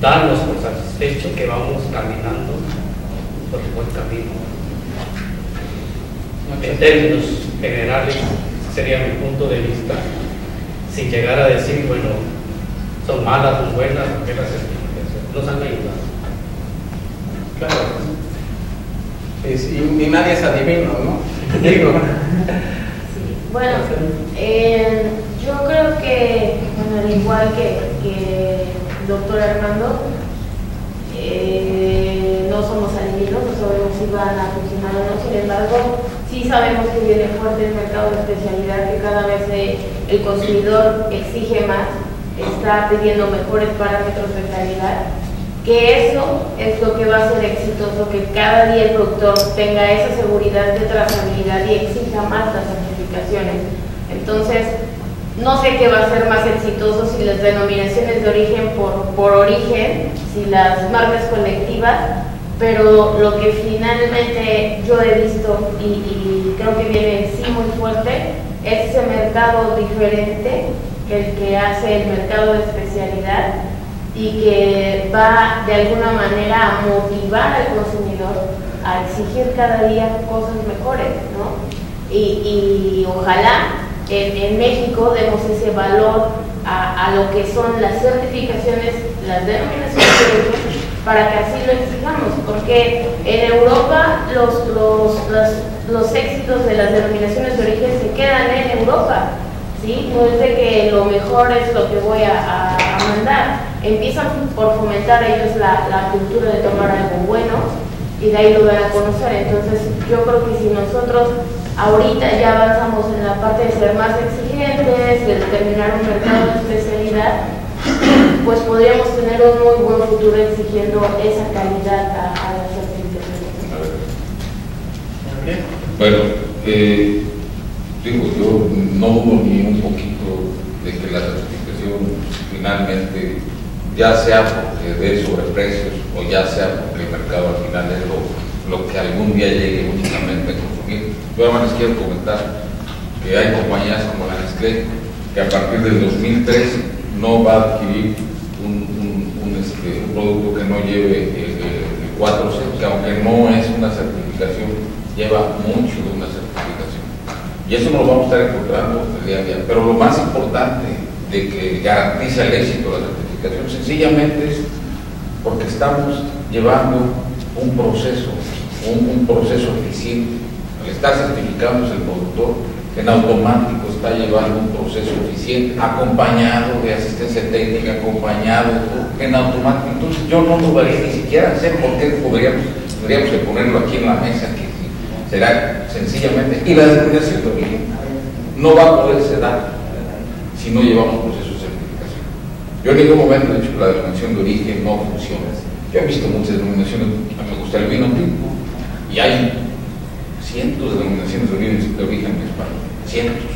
darnos por satisfecho que vamos caminando por el buen camino. En términos generales, sería mi punto de vista, sin llegar a decir, bueno, son malas, son buenas, porque las certificaciones nos han ayudado. Claro. Y nadie es adivino, ¿no? Digo. Sí. Bueno, yo creo que, bueno, al igual que el doctor Armando, no somos adivinos, no sabemos si van a funcionar o no. Sin embargo, sí sabemos que viene fuerte el mercado de especialidad, que cada vez el consumidor exige más, está pidiendo mejores parámetros de calidad, que eso es lo que va a ser exitoso, que cada día el productor tenga esa seguridad de trazabilidad y exija más las certificaciones. Entonces, no sé qué va a ser más exitoso, si las denominaciones de origen por origen, si las marcas colectivas, pero lo que finalmente yo he visto y creo que viene sí muy fuerte es ese mercado diferente, el que hace el mercado de especialidad, y que va de alguna manera a motivar al consumidor a exigir cada día cosas mejores, ¿no? Y ojalá en México demos ese valor a lo que son las certificaciones, las denominaciones de origen, para que así lo exijamos, porque en Europa los éxitos de las denominaciones de origen se quedan en Europa, ¿sí? No es de que lo mejor es lo que voy a mandar, empiezan por fomentar ellos la cultura de tomar algo bueno y de ahí lo van a conocer. Entonces yo creo que si nosotros ahorita ya avanzamos en la parte de ser más exigentes, de determinar un mercado de especialidad, pues podríamos tener un muy buen futuro exigiendo esa calidad a las certificaciones. Bueno, digo, yo no dudo ni un poquito de que la certificación finalmente, ya sea porque dé sobreprecios o ya sea porque el mercado al final es lo que algún día llegue únicamente a consumir. Yo además les quiero comentar que hay compañías como la Nestlé que a partir del 2013 no va a adquirir un producto que no lleve el 4C, que aunque no es una certificación, lleva mucho de una certificación. Y eso nos lo vamos a estar encontrando el día a día. Pero lo más importante de que garantiza el éxito de la certificación sencillamente es porque estamos llevando un proceso eficiente. Al estar certificándose el productor, en automático está llevando un proceso eficiente, acompañado de asistencia técnica, acompañado en automático. Entonces yo no dudaría ni siquiera sé por qué podríamos ponerlo aquí en la mesa, que será sencillamente, y la denominación de origen no va a poderse dar si no llevamos procesos de certificación. Yo en ningún momento he dicho que la denominación de origen no funciona. Yo he visto muchas denominaciones, me gusta el vino tinto, y hay cientos de denominaciones de origen en España, cientos,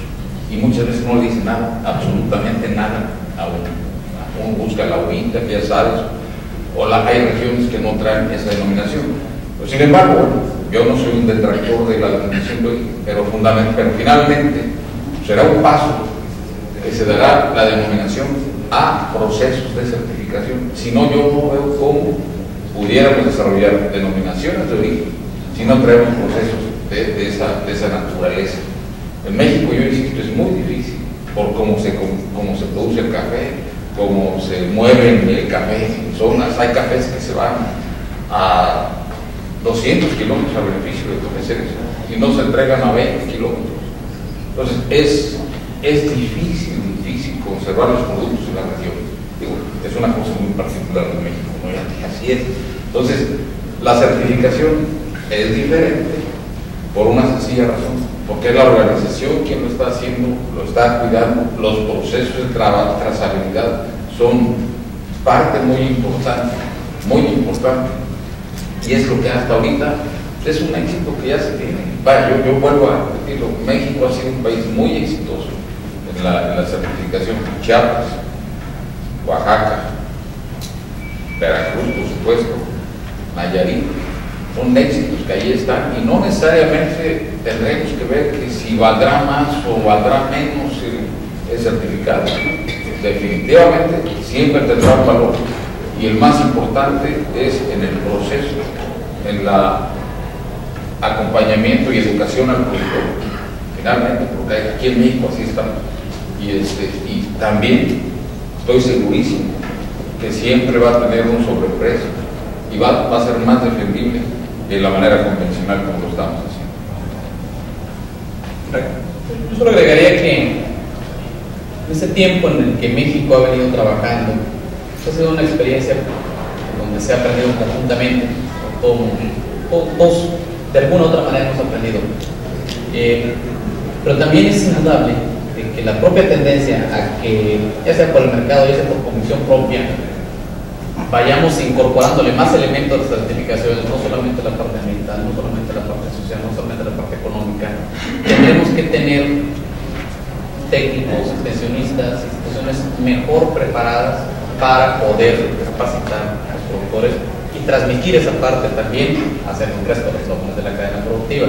y muchas veces no le dicen nada, absolutamente nada a uno. Uno busca la uvita, ya sabes, o hay regiones que no traen esa denominación. Pero, sin embargo, bueno, yo no soy un detractor de la denominación de origen, pero finalmente será un paso que se dará la denominación a procesos de certificación. Si no, yo no veo cómo pudiéramos desarrollar denominaciones de origen si no traemos procesos de esa naturaleza. En México, yo insisto, es muy difícil por cómo se produce el café, cómo se mueve el café en zonas. Hay cafés que se van a 200 kilómetros a beneficio de cafeceros y no se entregan a 20 kilómetros. Entonces es difícil conservar los productos en la región. Digo, es una cosa muy particular de México, ¿no? Así es. Entonces la certificación es diferente por una sencilla razón, porque es la organización quien lo está haciendo, lo está cuidando. Los procesos de trazabilidad son parte muy importante, y es lo que hasta ahorita es un éxito que ya se tiene. Vaya, yo vuelvo a repetirlo, México ha sido un país muy exitoso en la certificación. Chiapas, Oaxaca, Veracruz, por supuesto, Nayarit, son éxitos que ahí están, y no necesariamente tendremos que ver que si valdrá más o valdrá menos el certificado. Definitivamente siempre tendrá un valor, y el más importante es en el proceso, en el acompañamiento y educación al productor, finalmente, porque aquí en México así estamos. Y también estoy segurísimo que siempre va a tener un sobreprecio y va a ser más defendible de la manera convencional como lo estamos haciendo. Yo solo agregaría que en ese tiempo en el que México ha venido trabajando, ha sido una experiencia donde se ha aprendido conjuntamente, todos de alguna u otra manera hemos aprendido. Pero también es indudable de que la propia tendencia a que, ya sea por el mercado, ya sea por convicción propia, vayamos incorporándole más elementos de certificaciones, no solamente la parte ambiental, no solamente la parte social, no solamente la parte económica. Tendremos que tener técnicos, extensionistas, instituciones mejor preparadas para poder capacitar a los productores y transmitir esa parte también hacia el resto de los eslabones de la cadena productiva.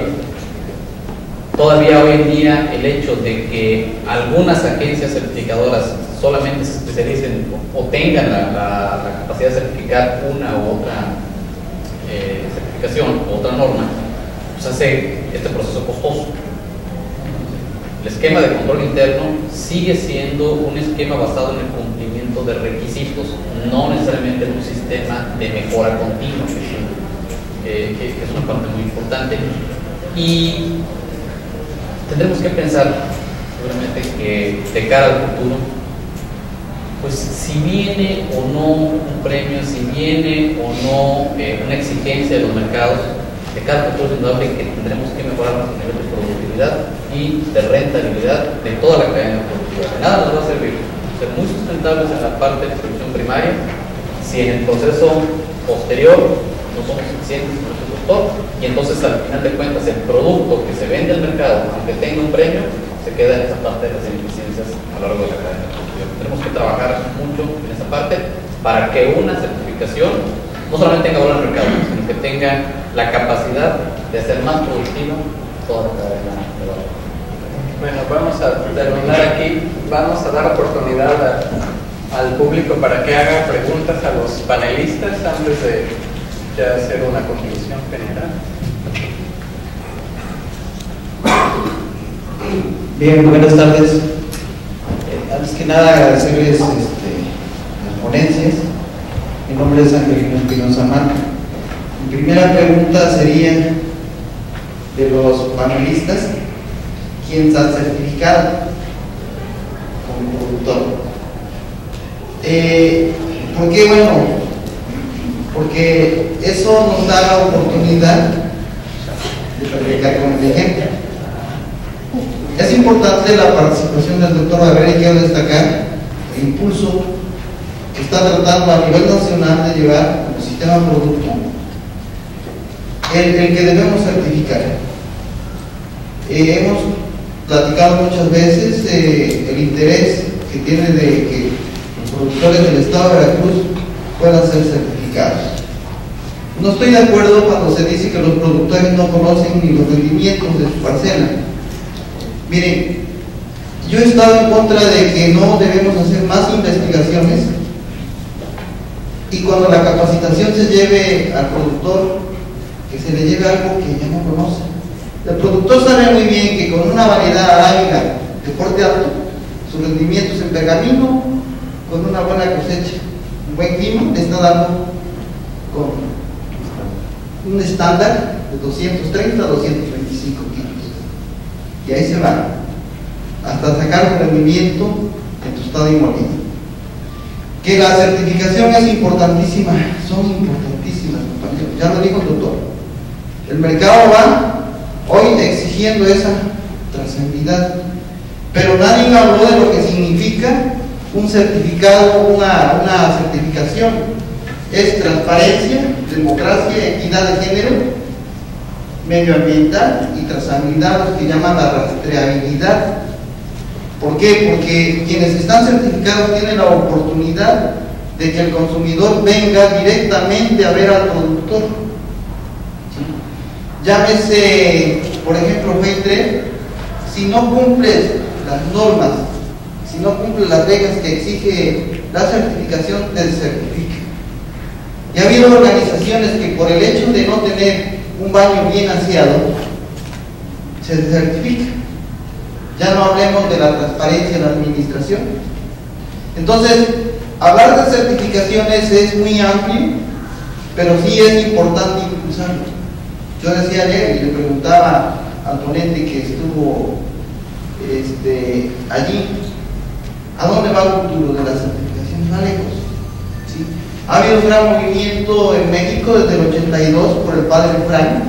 Todavía hoy en día el hecho de que algunas agencias certificadoras solamente se especialicen o tengan la capacidad de certificar una u otra certificación u otra norma, pues hace este proceso costoso. El esquema de control interno sigue siendo un esquema basado en el cumplimiento de requisitos, no necesariamente en un sistema de mejora continua, que es una parte muy importante. Y tendremos que pensar, seguramente, que de cara al futuro, pues si viene o no un premio, si viene o no una exigencia de los mercados, de cara al futuro es indudable que tendremos que mejorar nuestro nivel de productividad y de rentabilidad de toda la cadena productiva. De nada nos va a servir ser muy sustentables en la parte de distribución primaria si en el proceso posterior no somos eficientes con nuestro productor, y entonces al final de cuentas el producto que se vende al mercado, aunque tenga un premio, se queda en esa parte de las ineficiencias a lo largo de la cadena productiva. Tenemos que trabajar mucho en esa parte para que una certificación no solamente tenga valor en el mercado, sino que tenga la capacidad de hacer más productiva toda la cadena de valor. Bueno, vamos a terminar aquí. Vamos a dar oportunidad al público para que haga preguntas a los panelistas antes de ya hacer una conclusión general. Bien, buenas tardes. Antes que nada agradecerles las ponencias. Mi nombre es Angelino Espinosa Mata. Mi primera pregunta sería de los panelistas: ¿quién está certificado como productor? ¿Por qué? Bueno, porque eso nos da la oportunidad de predicar con el ejemplo. Es importante la participación del doctor Barrera, y quiero destacar el impulso que está tratando a nivel nacional de llevar como sistema producto el que debemos certificar. Hemos platicado muchas veces el interés que tiene de que los productores del estado de Veracruz puedan ser certificados. No estoy de acuerdo cuando se dice que los productores no conocen ni los rendimientos de su parcela. Miren, yo he estado en contra de que no debemos hacer más investigaciones, y cuando la capacitación se lleve al productor, que se le lleve algo que ya no conoce. El productor sabe muy bien que con una variedad arábiga de porte alto, sus rendimientos en pergamino, con una buena cosecha, un buen clima, le está dando con un estándar de 230 a 225 kilos. Y ahí se va, hasta sacar un rendimiento en tostado y molido. Que la certificación es importantísima, son importantísimas, compañeros, ya lo dijo el doctor. El mercado va hoy exigiendo esa trazabilidad, pero nadie habló de lo que significa un certificado, una certificación. Es transparencia, democracia, equidad de género, medioambiental y trazabilidad, lo que llaman la rastreabilidad. ¿Por qué? Porque quienes están certificados tienen la oportunidad de que el consumidor venga directamente a ver al productor. ¿Sí? Llámese, por ejemplo, Feitre, si no cumples las normas, si no cumples las reglas que exige la certificación, te certifica. Y ha habido organizaciones que por el hecho de no tener un baño bien aseado, se certifica. Ya no hablemos de la transparencia en la administración. Entonces, hablar de certificaciones es muy amplio, pero sí es importante impulsarlo. Yo decía ayer y le preguntaba al ponente que estuvo allí, ¿a dónde va el futuro de la certificación? Va lejos. ¿Sí? Ha habido un gran movimiento en México desde el 82 por el padre Frank,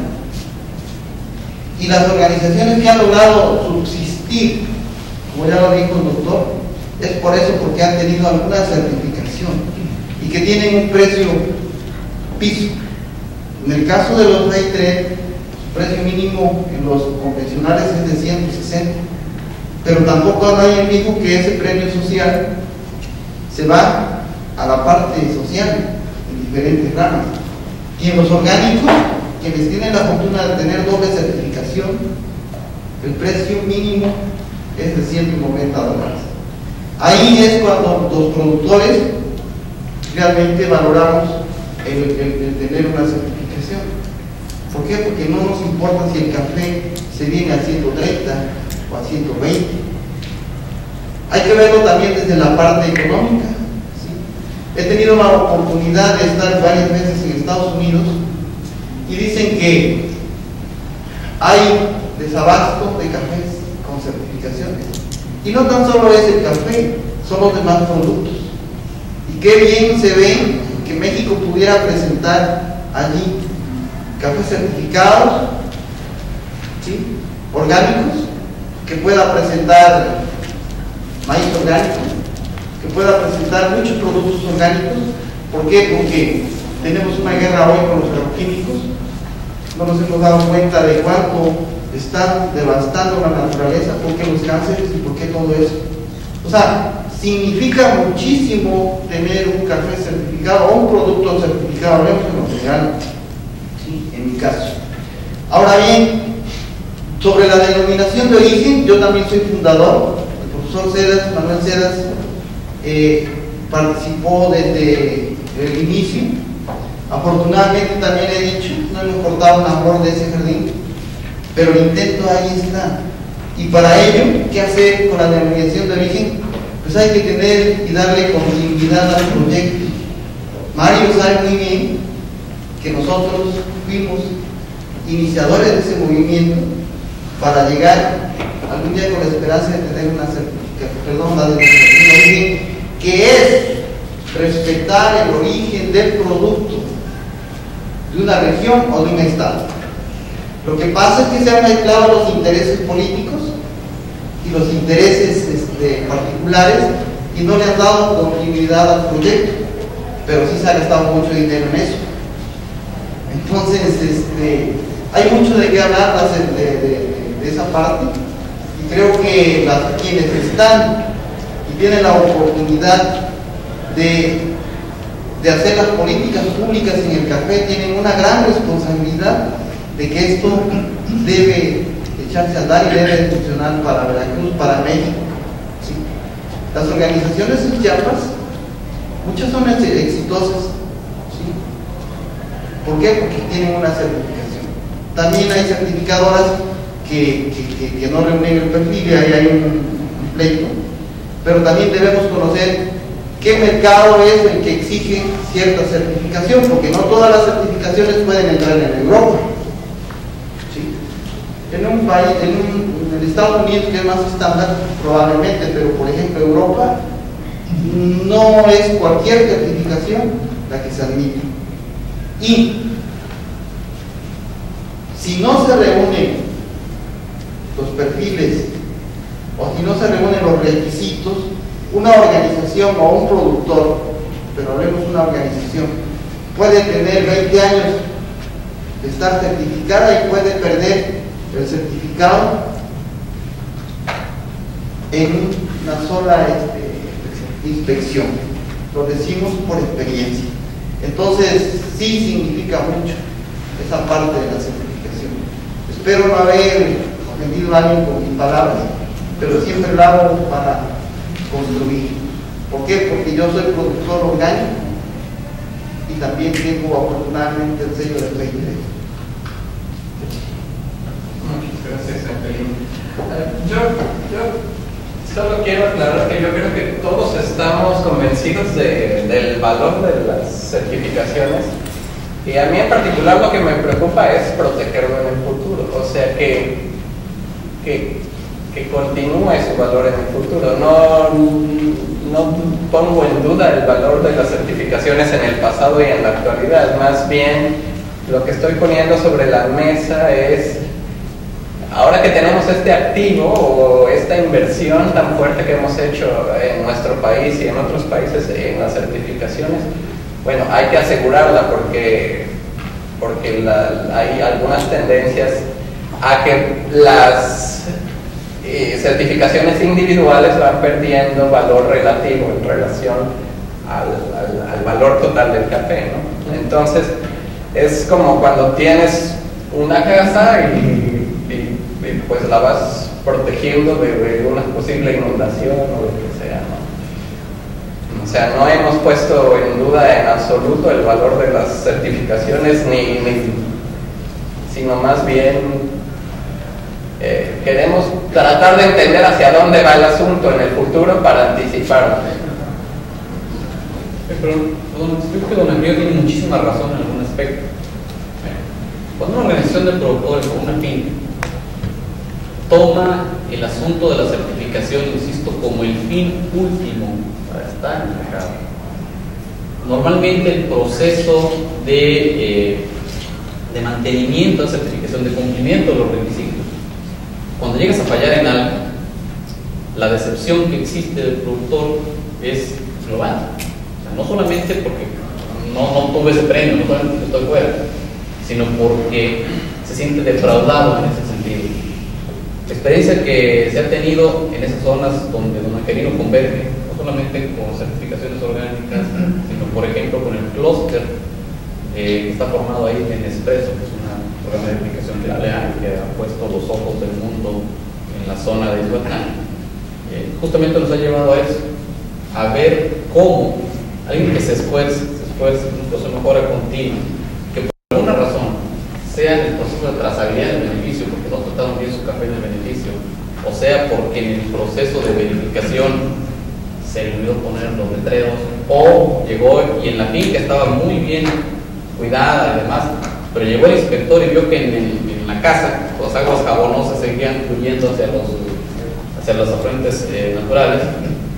y las organizaciones que han logrado subsistir, como ya lo dijo el doctor, es por eso, porque han tenido alguna certificación y que tienen un precio piso. En el caso de los Feitre, su precio mínimo en los convencionales es de 160, pero tampoco nadie dijo que ese premio social se va a la parte social en diferentes ramas. Y en los orgánicos, quienes tienen la fortuna de tener doble certificación, el precio mínimo es de $190. Ahí es cuando los productores realmente valoramos el tener una certificación. ¿Por qué? Porque no nos importa si el café se viene a 130 o a 120. Hay que verlo también desde la parte económica, ¿sí? He tenido la oportunidad de estar varias veces en Estados Unidos y dicen que hay desabasto de cafés con certificaciones. Y no tan solo es el café, son los demás productos. Y qué bien se ve que México pudiera presentar allí cafés certificados, ¿sí?, orgánicos, que pueda presentar maíz orgánico, que pueda presentar muchos productos orgánicos. ¿Por qué? Porque tenemos una guerra hoy con los agroquímicos. No nos hemos dado cuenta de cuánto están devastando la naturaleza, por qué los cánceres y por qué todo eso. O sea, significa muchísimo tener un café certificado o un producto certificado, hablemos de lo legal, ¿sí?, en mi caso. Ahora bien, sobre la denominación de origen, yo también soy fundador. El profesor Cedas, Manuel Cedas, participó desde el inicio. Afortunadamente también he dicho, no hemos cortado una flor de ese jardín, pero el intento ahí está. Y para ello, ¿qué hacer con la denominación de origen? Pues hay que tener y darle continuidad al proyecto. Mario sabe muy bien que nosotros fuimos iniciadores de ese movimiento para llegar algún día con la esperanza de tener una certificación, la denominación de origen, que es respetar el origen del producto de una región o de un estado. Lo que pasa es que se han mezclado los intereses políticos y los intereses particulares y no le han dado continuidad al proyecto, pero sí se ha gastado mucho dinero en eso. Entonces, hay mucho de qué hablar de esa parte, y creo que quienes están y tienen la oportunidad de hacer las políticas públicas en el café tienen una gran responsabilidad de que esto debe echarse a andar y debe funcionar para Veracruz, para México, ¿sí? Las organizaciones en Chiapas, muchas son exitosas, ¿sí? ¿Por qué? Porque tienen una certificación. También hay certificadoras que no reúnen el perfil y ahí hay un pleito, pero también debemos conocer qué mercado es el que exige cierta certificación, porque no todas las certificaciones pueden entrar en Europa, ¿sí? En un país, en Estados Unidos, que es más estándar, probablemente, pero por ejemplo Europa, no es cualquier certificación la que se admite. Y si no se reúnen los perfiles o si no se reúnen los requisitos, una organización o un productor, pero hablemos de una organización, puede tener 20 años de estar certificada y puede perder el certificado en una sola inspección. Lo decimos por experiencia. Entonces, sí significa mucho esa parte de la certificación. Espero no haber ofendido a alguien con mis palabras, pero siempre lo hago para construir. ¿Por qué? Porque yo soy productor orgánico y también tengo afortunadamente el sello de Fair Trade. Muchas gracias, Angelina. Yo solo quiero aclarar que yo creo que todos estamos convencidos del valor de las certificaciones, y a mí en particular lo que me preocupa es protegerlo en el futuro, o sea que continúe su valor en el futuro. No pongo en duda el valor de las certificaciones en el pasado y en la actualidad, más bien lo que estoy poniendo sobre la mesa es, ahora que tenemos este activo o esta inversión tan fuerte que hemos hecho en nuestro país y en otros países en las certificaciones, bueno, hay que asegurarla porque hay algunas tendencias a que las certificaciones individuales van perdiendo valor relativo en relación al valor total del café, ¿no? Entonces, es como cuando tienes una casa y pues la vas protegiendo de una posible inundación o lo que sea, ¿no? O sea, no hemos puesto en duda en absoluto el valor de las certificaciones, sino más bien queremos tratar de entender hacia dónde va el asunto en el futuro para anticipar. Pero creo que don Emilio tiene muchísima razón en algún aspecto. Cuando una organización de productores o una finca toma el asunto de la certificación, insisto, como el fin último para estar en el mercado, normalmente el proceso de mantenimiento de certificación, de cumplimiento de los requisitos, cuando llegas a fallar en algo, la decepción que existe del productor es global. O sea, no solamente porque no tuve ese premio, no solamente porque estoy fuera, sino porque se siente defraudado en ese sentido. La experiencia que se ha tenido en esas zonas donde don Angelino converge, no solamente con certificaciones orgánicas, sino por ejemplo con el clúster que está formado ahí en Nespresso, que es un programa de verificación de la LEA que ha puesto los ojos del mundo en la zona de Yucatán, justamente nos ha llevado a eso, a ver cómo alguien que se esfuerce un proceso de mejora continua, que por alguna razón sea en el proceso de trazabilidad del beneficio, porque no trataron bien su café en el beneficio, o sea porque en el proceso de verificación se le olvidó poner los letreros, o llegó y en la finca estaba muy bien cuidada y demás, pero llegó el inspector y vio que en la casa las aguas jabonosas seguían fluyendo hacia los afluentes naturales,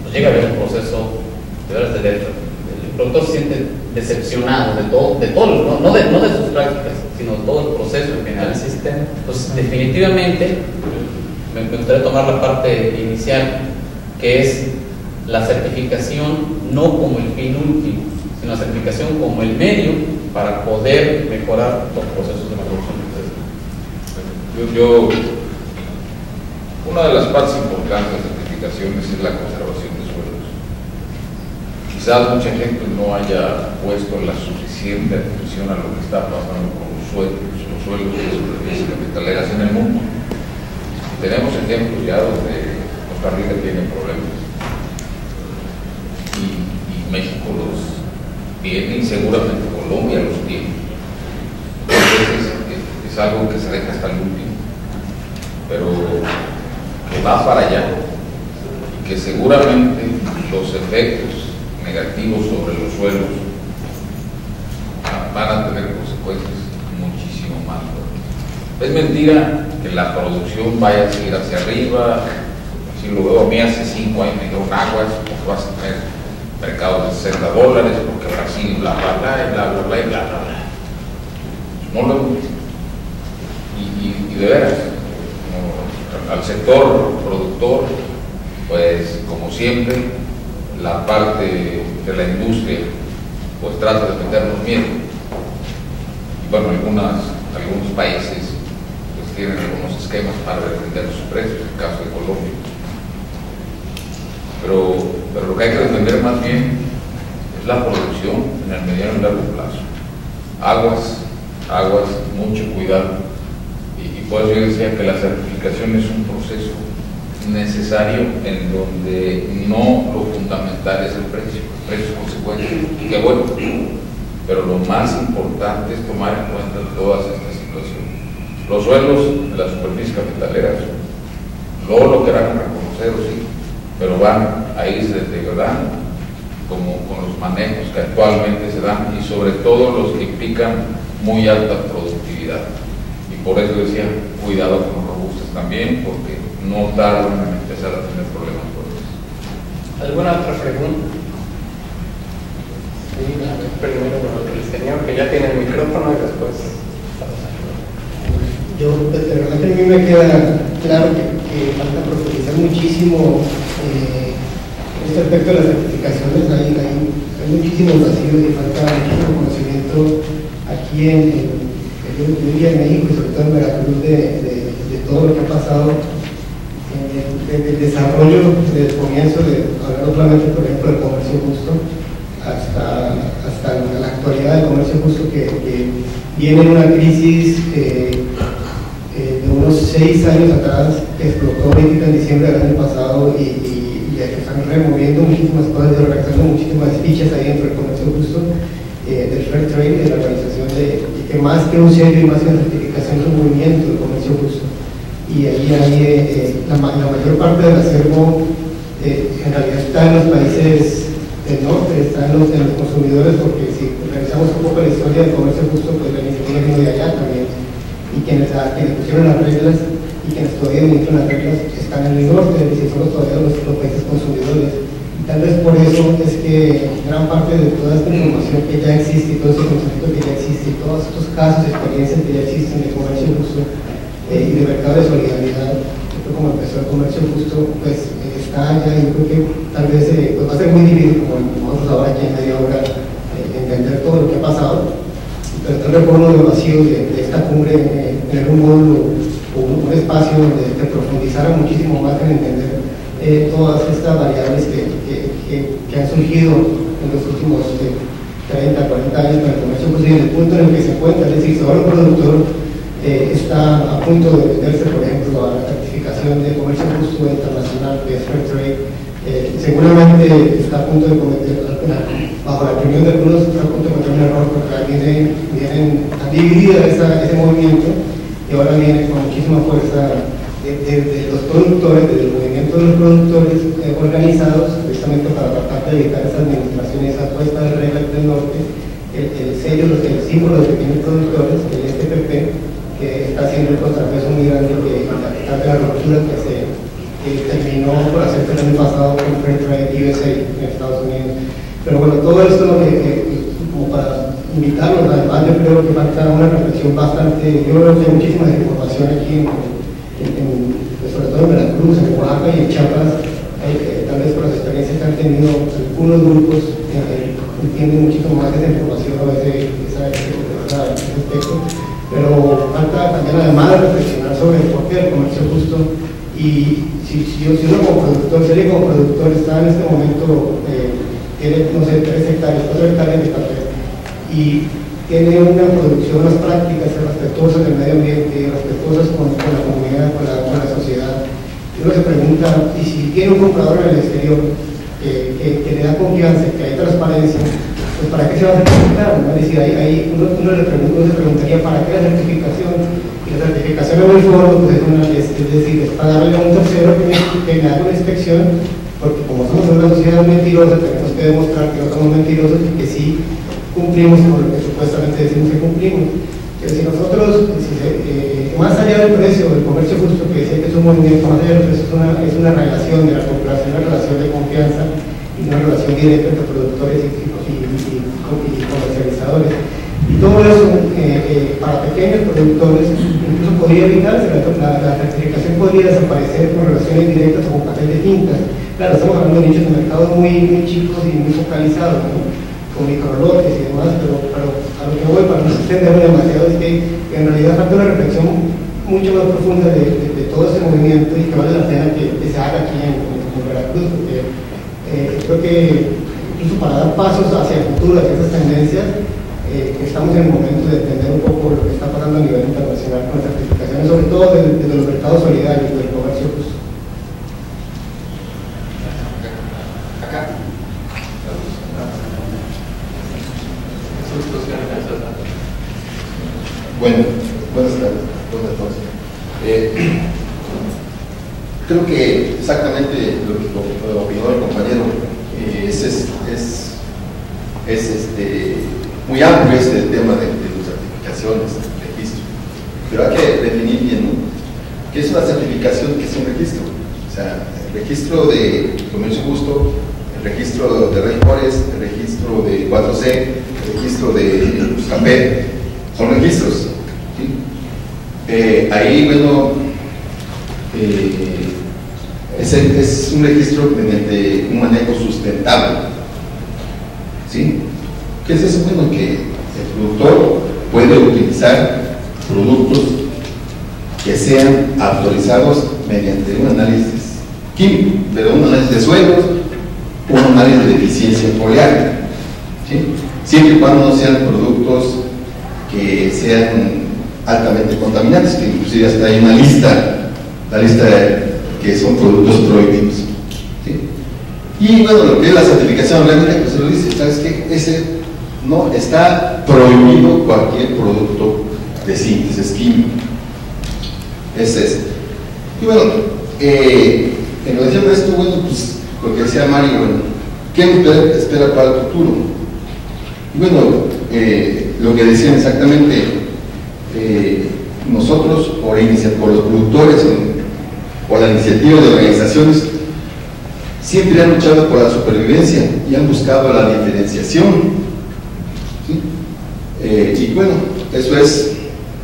pues llega a haber un proceso de veras de dentro. El productor se siente decepcionado de todo, no de sus prácticas, sino de todo el proceso en general. Pues definitivamente me gustaría tomar la parte inicial, que es la certificación no como el fin último, sino la certificación como el medio para poder mejorar los procesos de producción. Una de las partes importantes de las certificaciones es la conservación de suelos. Quizás mucha gente no haya puesto la suficiente atención a lo que está pasando con los suelos de superficies capitaleras en el mundo. Y tenemos ejemplos ya donde Costa Rica tiene problemas y México los tiene y seguramente Colombia los tiene. Entonces es algo que se deja hasta el último, pero que va para allá y que seguramente los efectos negativos sobre los suelos van a tener consecuencias muchísimo más fuertes. Es mentira que la producción vaya a seguir hacia arriba. Si lo veo a mí hace 5 años me dijeron aguas, porque vas a tener mercados de $60, porque Brasil bla bla bla y bla bla bla y bla bla bla. No lo hemos visto. Y de veras, al sector productor, pues como siempre, la parte de la industria pues trata de meternos miedo. Y bueno, algunos países pues tienen algunos esquemas para defender sus precios, en el caso de Colombia. Pero lo que hay que defender más bien es la producción en el mediano y largo plazo. Aguas, mucho cuidado. Y por eso yo decía que la certificación es un proceso necesario en donde no lo fundamental es el precio es consecuencia, que bueno, pero lo más importante es tomar en cuenta todas estas situaciones. Los suelos de las superficies capitaleras no lo querrán reconocer, sí, pero van a irse deteriorando como con los manejos que actualmente se dan y sobre todo los que implican muy alta productividad. Y por eso decía, cuidado con los robustos también, porque no tardan en empezar a tener problemas fuertes. ¿Alguna otra pregunta? Sí, primero el señor que ya tiene el micrófono y después. De verdad que a mí me queda claro que falta profundizar muchísimo este aspecto de las certificaciones. Hay muchísimos vacíos y falta muchísimo conocimiento aquí en México y sobre todo en Veracruz de todo lo que ha pasado desde el desarrollo, desde el comienzo, hablar no solamente por ejemplo del comercio justo, hasta la actualidad del comercio justo que viene en una crisis de unos 6 años atrás, que explotó ahorita en diciembre del año pasado y están removiendo muchísimas cosas y organizando muchísimas fichas ahí dentro del comercio justo, del fair trade, de la organización que más que un sello y más que una certificación es un movimiento del comercio justo. y ahí hay la mayor parte del acervo en realidad está en los países del norte, está en los consumidores, porque si revisamos un poco la historia del comercio justo, pues la iniciativa vino de allá también, y quienes pusieron las reglas y quienes todavía administran las reglas están en el norte, es decir, son todavía los países consumidores. Y tal vez por eso es que gran parte de toda esta información que ya existe, y todo ese conocimiento que ya existe, y todos estos casos, experiencias que ya existen de comercio justo y de mercado de solidaridad, como empezó el comercio justo, pues está allá, y yo creo que tal vez pues va a ser muy difícil, como nosotros ahora aquí en media hora, entender todo lo que ha pasado, pero tal vez por uno de los vacíos de esta cumbre, tener un módulo o un espacio donde te profundizara muchísimo más en entender todas estas variables que han surgido en los últimos 30, 40 años para el comercio justo, y en el punto en el que se encuentra, es decir, si ahora un productor está a punto de meterse, por ejemplo, a la certificación de comercio justo internacional, de Fair Trade, seguramente está a punto de cometer, bajo la opinión de algunos, está a punto de cometer un error, porque han dividido ese movimiento, y ahora viene con muchísima fuerza de los productores, del movimiento de los productores organizados, precisamente para tratar de evitar esa administración y esa puesta de reglas del norte, el sello, el símbolo de pequeños productores, el SPP, que está haciendo el contrapeso muy grande que la ruptura que terminó por hacerse el año pasado con Fair Trade USA en Estados Unidos. Pero bueno, todo esto como para invitarlos, además yo creo que falta una reflexión bastante, yo creo que hay muchísima información aquí, sobre todo en Veracruz, en Oaxaca y en Chiapas, tal vez por las experiencias que han tenido algunos grupos, entienden muchísimo más de esa información a veces, ese aspecto. Pero falta también, además de reflexionar sobre el porqué del comercio justo, y si uno como productor, si alguien como productor está en este momento, tiene, no sé, 3 hectáreas, 4 hectáreas de café, y tiene una producción, unas prácticas respetuosas del medio ambiente, respetuosas con la comunidad, con la sociedad, y uno se pregunta, y si tiene un comprador en el exterior que le da confianza, que hay transparencia, pues ¿para qué se va a certificar? ¿No? Es decir, uno se preguntaría ¿para qué la certificación? Y la certificación en el fondo pues es decir, es para darle a un tercero que me haga una inspección, porque como somos una sociedad mentirosa, tenemos que demostrar que no somos mentirosos y que sí cumplimos con lo que supuestamente decimos que cumplimos. Pero si nosotros, más allá del precio del comercio justo, que sé que es un movimiento, más allá del precio es una relación de la cooperación, una relación de confianza y una relación directa entre productores y comercializadores. Y todo eso para pequeños productores incluso podría evitarse, la certificación podría desaparecer con relaciones directas o con papel de fincas. Claro, estamos hablando de nichos de mercado muy chicos y muy focalizados, ¿no? Con microlotes y demás, pero a lo que voy, para no extenderme demasiado, es que en realidad falta una reflexión mucho más profunda de todo ese movimiento y que vale la pena que se haga aquí en Veracruz, porque creo que incluso para dar pasos hacia el futuro, hacia esas tendencias, estamos en el momento de entender un poco lo que está pasando a nivel internacional con las certificaciones, sobre todo desde los mercados solidarios, del comercio justo. Bueno, buenas tardes. Creo que exactamente lo opinó el compañero es muy amplio este tema de las certificaciones, del registro, pero hay que definir bien, ¿no? ¿Qué es una certificación? ¿Qué es un registro? O sea, el registro de comercio justo, el registro de Reyes, el registro de 4C, el registro de Buscapé, son registros, ¿sí? Ahí, bueno, es un registro mediante un manejo sustentable, ¿sí? ¿Qué es eso? Bueno, que el productor puede utilizar productos que sean autorizados mediante un análisis químico, pero un análisis de suelos, un análisis de eficiencia foliar, ¿sí? Siempre y cuando no sean productos que sean altamente contaminantes, que inclusive hasta hay una lista, la lista que son productos prohibidos, ¿sí? Y bueno, lo que es la certificación orgánica, pues se lo dice, ¿sabes qué? No está prohibido cualquier producto de síntesis química. Y bueno, en relación a esto, bueno, pues lo que decía Mario, bueno, ¿qué espera para el futuro? Y bueno, lo que decían exactamente, nosotros, por los productores o la iniciativa de organizaciones, siempre han luchado por la supervivencia y han buscado la diferenciación, ¿sí? Y bueno, eso es,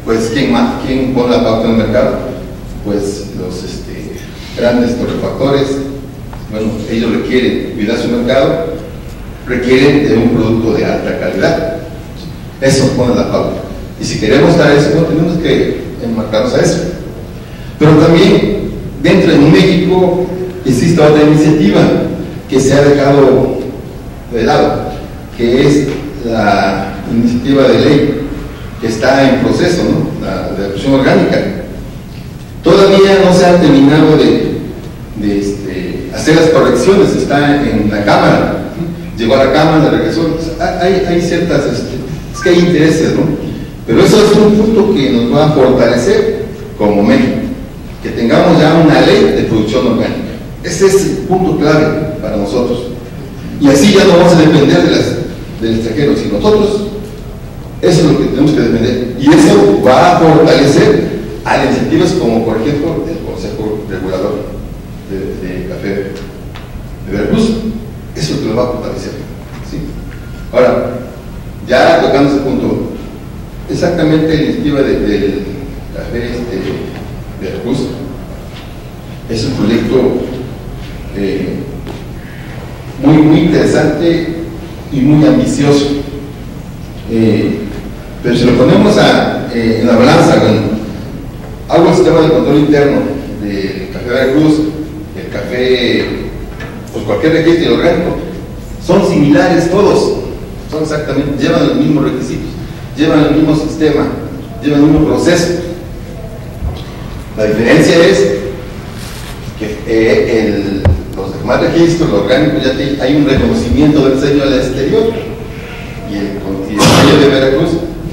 pues, ¿quién pone la pauta en el mercado? Pues los grandes torrefactores. Bueno, ellos requieren cuidar su mercado, requieren de un producto de alta calidad. Eso pone la pauta. Y si queremos dar eso, no tenemos que enmarcarnos a eso. Pero también, dentro de México, existe otra iniciativa que se ha dejado de lado, que es la iniciativa de ley que está en proceso, ¿no? La de adopción orgánica. Todavía no se ha terminado de hacer las correcciones, está en la Cámara, ¿sí? Llegó a la Cámara, regresó. Hay ciertas, es que hay intereses, ¿no? Pero eso es un punto que nos va a fortalecer como México, que tengamos ya una ley de producción orgánica. Ese es el punto clave para nosotros. Y así ya no vamos a depender del extranjero, sino nosotros, eso es lo que tenemos que defender. Y eso va a fortalecer a iniciativas como, por ejemplo, el Consejo Regulador de Café de Veracruz. Eso es lo que lo va a fortalecer, ¿sí? Ahora, ya tocando ese punto, exactamente la iniciativa del Café de Veracruz es un proyecto muy interesante y muy ambicioso, pero si lo ponemos en la balanza, hago el sistema de control interno del Café de Veracruz, el café, pues cualquier registro orgánico, son similares todos, son exactamente, llevan los mismos requisitos, llevan el mismo sistema, llevan el mismo proceso. La diferencia es que los demás registros, los orgánicos, ya hay un reconocimiento del sello al exterior, y el sello de Veracruz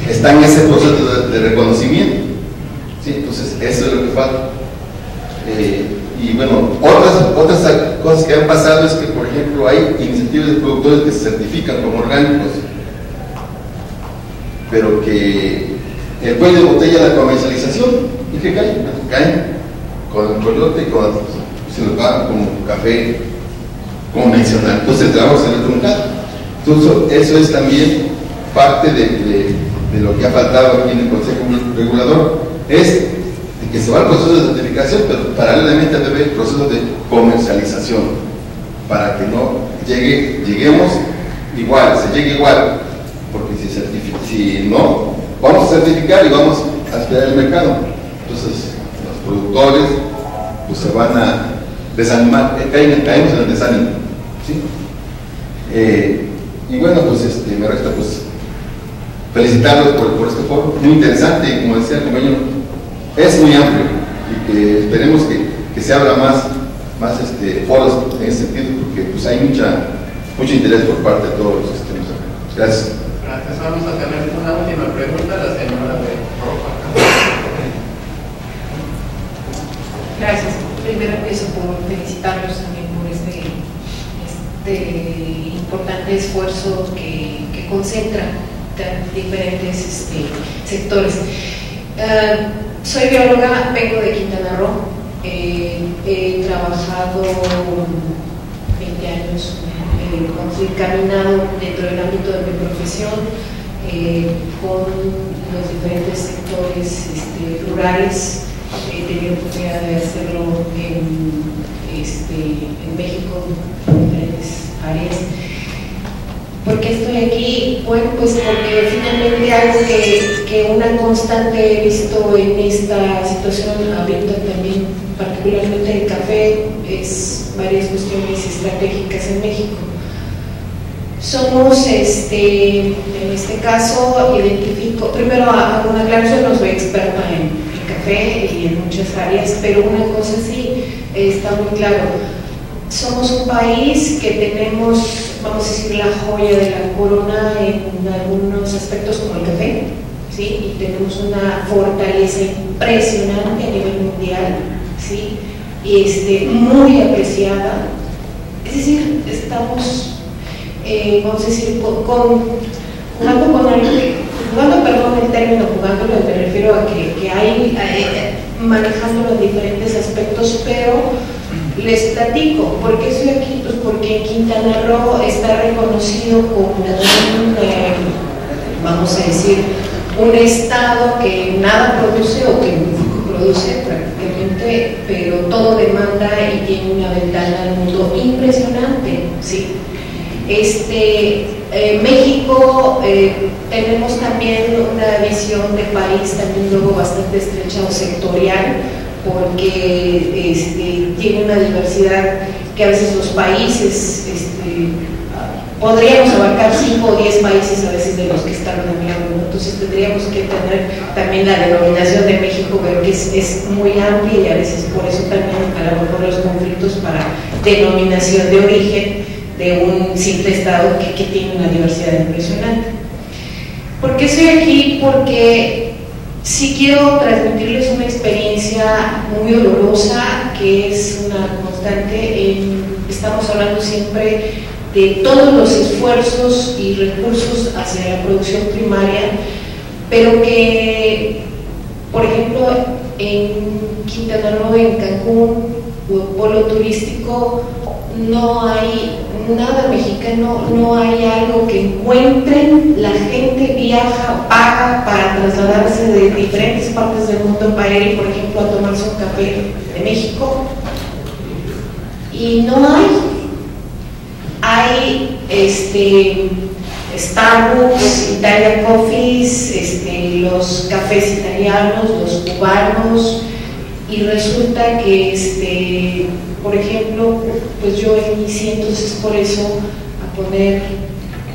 está en ese proceso de reconocimiento, ¿sí? Entonces eso es lo que falta. Y bueno, otras cosas que han pasado es que, por ejemplo, hay iniciativas de productores que se certifican como orgánicos, pero que el cuello de botella de la comercialización, ¿y qué cae? Caen con el coyote y se lo pagan como café convencional. Entonces el trabajo se ve truncado. Entonces eso es también parte de lo que ha faltado aquí en el Consejo Regulador, es de que se va al proceso de certificación, pero paralelamente debe haber procesos de comercialización, para que no lleguemos igual, se llegue igual, porque si no, vamos a certificar y vamos a esperar el mercado. Entonces los productores pues se van a desanimar, caemos en el desánimo, ¿sí? Y bueno, pues me resta pues felicitarlos por este foro, muy interesante, y como decía el compañero, es muy amplio, y que esperemos que se abra más foros en ese sentido, porque pues hay mucho interés por parte de todos los sistemas. Gracias. Gracias. Vamos a tener una última pregunta, la señora de Roja. Gracias. Primero empiezo por felicitarlos también por este importante esfuerzo que concentra diferentes sectores. Soy bióloga, vengo de Quintana Roo, he trabajado 20 años, he caminado dentro del ámbito de mi profesión con los diferentes sectores rurales. He tenido oportunidad de hacerlo en México, en diferentes áreas. ¿Por qué estoy aquí? Bueno, pues porque finalmente algo que una constante he visto en esta situación ahorita también, particularmente el café, es varias cuestiones estratégicas en México. Somos, en este caso, identifico, primero hago una aclaración, no soy experta en café y en muchas áreas, pero una cosa sí está muy claro. Somos un país que tenemos, vamos a decir, la joya de la corona en algunos aspectos como el café, ¿sí? Y tenemos una fortaleza impresionante a nivel mundial ¿sí? Muy apreciada. Es decir, estamos, vamos a decir, me refiero a que hay, manejando los diferentes aspectos, pero les platico, ¿por qué estoy aquí? Pues porque Quintana Roo está reconocido como un, vamos a decir, un estado que nada produce o que produce prácticamente, pero todo demanda y tiene una ventana al mundo impresionante, ¿sí? México tenemos también una visión de país también luego bastante estrecha o sectorial, porque tiene una diversidad que a veces los países podríamos abarcar 5 o 10 países a veces de los que están hablando, entonces tendríamos que tener también la denominación de México, pero que es muy amplia y a veces por eso también a lo mejor los conflictos para denominación de origen de un simple estado que tiene una diversidad impresionante. ¿Por qué estoy aquí? Porque sí quiero transmitirles una experiencia muy dolorosa que es una constante. Estamos hablando siempre de todos los esfuerzos y recursos hacia la producción primaria, pero que, por ejemplo, en Quintana Roo, en Cancún, polo turístico, no hay nada mexicano, no hay algo que encuentren. La gente viaja, paga para trasladarse de diferentes partes del mundo para ir, por ejemplo, a tomarse un café de México, y no hay Starbucks, Italia Coffees, los cafés italianos, los cubanos, y resulta que por ejemplo, pues yo inicié entonces por eso a poner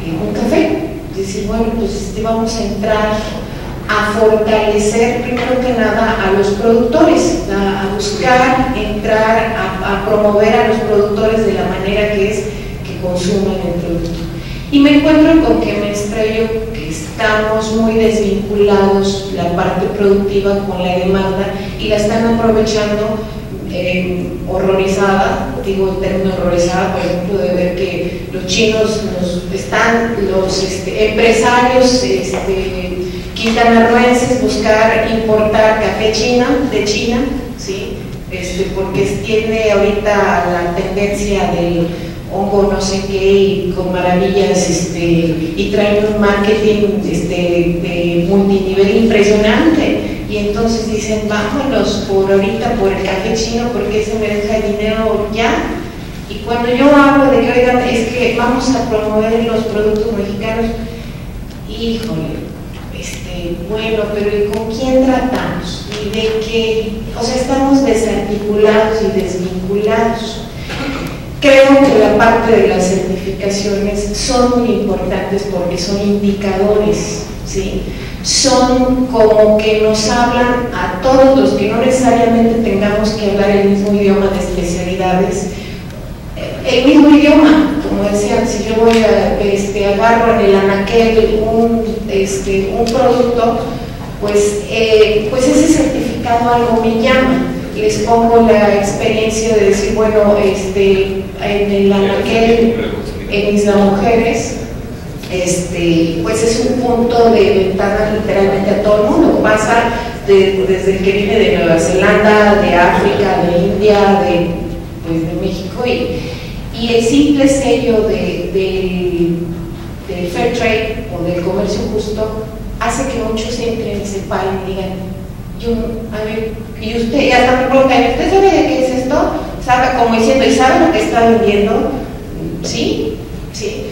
un café, decir, bueno, pues vamos a entrar a fortalecer primero que nada a los productores, a buscar entrar a promover a los productores de la manera que es que consuman el producto. Y me encuentro con que me estrello que estamos muy desvinculados la parte productiva con la demanda y la están aprovechando horrorizada, digo el término horrorizada, por ejemplo, de ver que los chinos los empresarios quintanarroenses buscar importar café de China, ¿sí? Porque tiene ahorita la tendencia del hongo no sé qué y con maravillas y traen un marketing de multinivel impresionante, y entonces dicen vámonos por ahorita por el café chino porque ese me deja el dinero ya. Y cuando yo hablo de que oigan es que vamos a promover los productos mexicanos, híjole, bueno, pero ¿y con quién tratamos? ¿Y de qué? O sea, estamos desarticulados y desvinculados. Creo que la parte de las certificaciones son muy importantes porque son indicadores, ¿sí? Son como que nos hablan a todos los que no necesariamente tengamos que hablar el mismo idioma de especialidades, el mismo idioma, como decían, si yo voy a agarro en el anaquel un producto, pues ese certificado algo me llama. Les pongo la experiencia de decir, bueno, en el anaquel, en Isla Mujeres, pues es un punto de ventana literalmente a todo el mundo. Pasa desde el que viene de Nueva Zelanda, de África, de India, de México, y el simple sello del fair trade o del comercio justo hace que muchos entren y se paren y digan, a ver, y usted, y hasta me preguntan, ¿usted sabe de qué es esto? ¿Sabe? Como diciendo, ¿y sabe lo que está vendiendo? Sí, sí.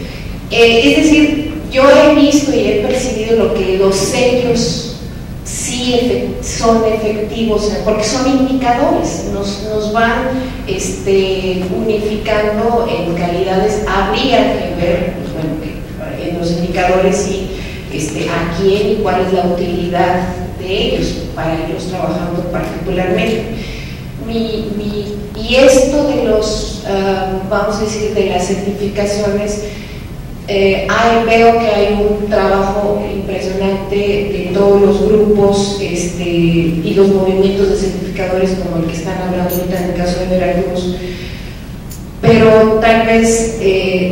Es decir, yo he visto y he percibido lo que los sellos sí son efectivos, porque son indicadores, nos van unificando en calidades. Habría que ver, pues bueno, en los indicadores sí, a quién y cuál es la utilidad de ellos, para ellos trabajando particularmente. Y esto de los, vamos a decir, de las certificaciones, veo que hay un trabajo impresionante de todos los grupos y los movimientos de certificadores como el que están hablando ahorita en el caso de Veracruz, pero tal vez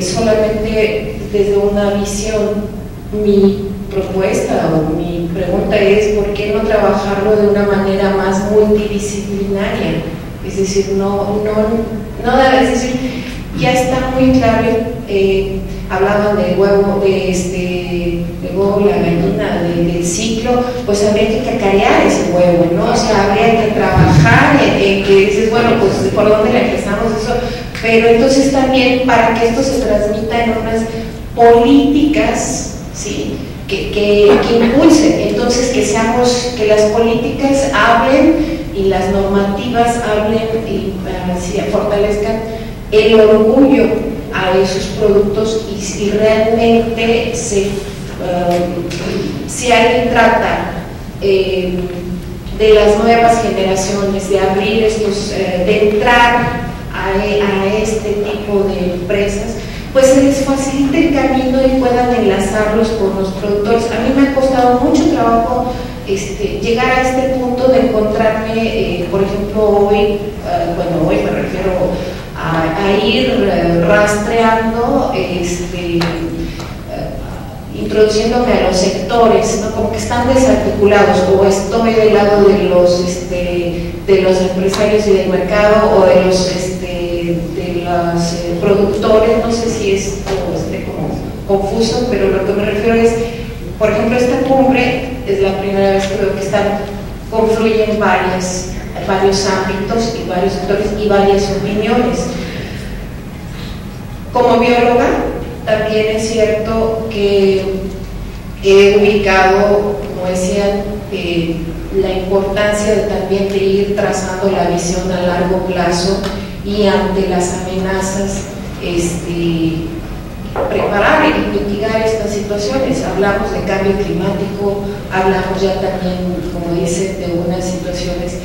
solamente desde una visión. Mi propuesta o mi pregunta es ¿por qué no trabajarlo de una manera más multidisciplinaria? Es decir, es decir, ya está muy claro, hablaban del huevo, la gallina, del ciclo, pues habría que cacarear ese huevo, ¿no? O sea, habría que trabajar en que dices, bueno, pues por dónde le empezamos eso, pero entonces también para que esto se transmita en unas políticas, ¿sí? Que impulsen, entonces que las políticas hablen y las normativas hablen y fortalezcan el orgullo a esos productos y realmente si alguien trata de las nuevas generaciones, de abrir estos, de entrar a este tipo de empresas, pues se les facilite el camino y puedan enlazarlos con los productores. A mí me ha costado mucho trabajo llegar a este punto de encontrarme, por ejemplo, hoy me refiero a ir rastreando, introduciéndome a los sectores, ¿no? Como que están desarticulados, o estoy del lado de los empresarios y del mercado, o de los productores. No sé si es como confuso, pero lo que me refiero es, por ejemplo, esta cumbre es la primera vez que veo que confluyen varios ámbitos y varios sectores y varias opiniones. Como bióloga, también es cierto que he ubicado, como decían, la importancia también de ir trazando la visión a largo plazo y ante las amenazas, preparar y mitigar estas situaciones. Hablamos de cambio climático, hablamos ya también, como dicen, de unas situaciones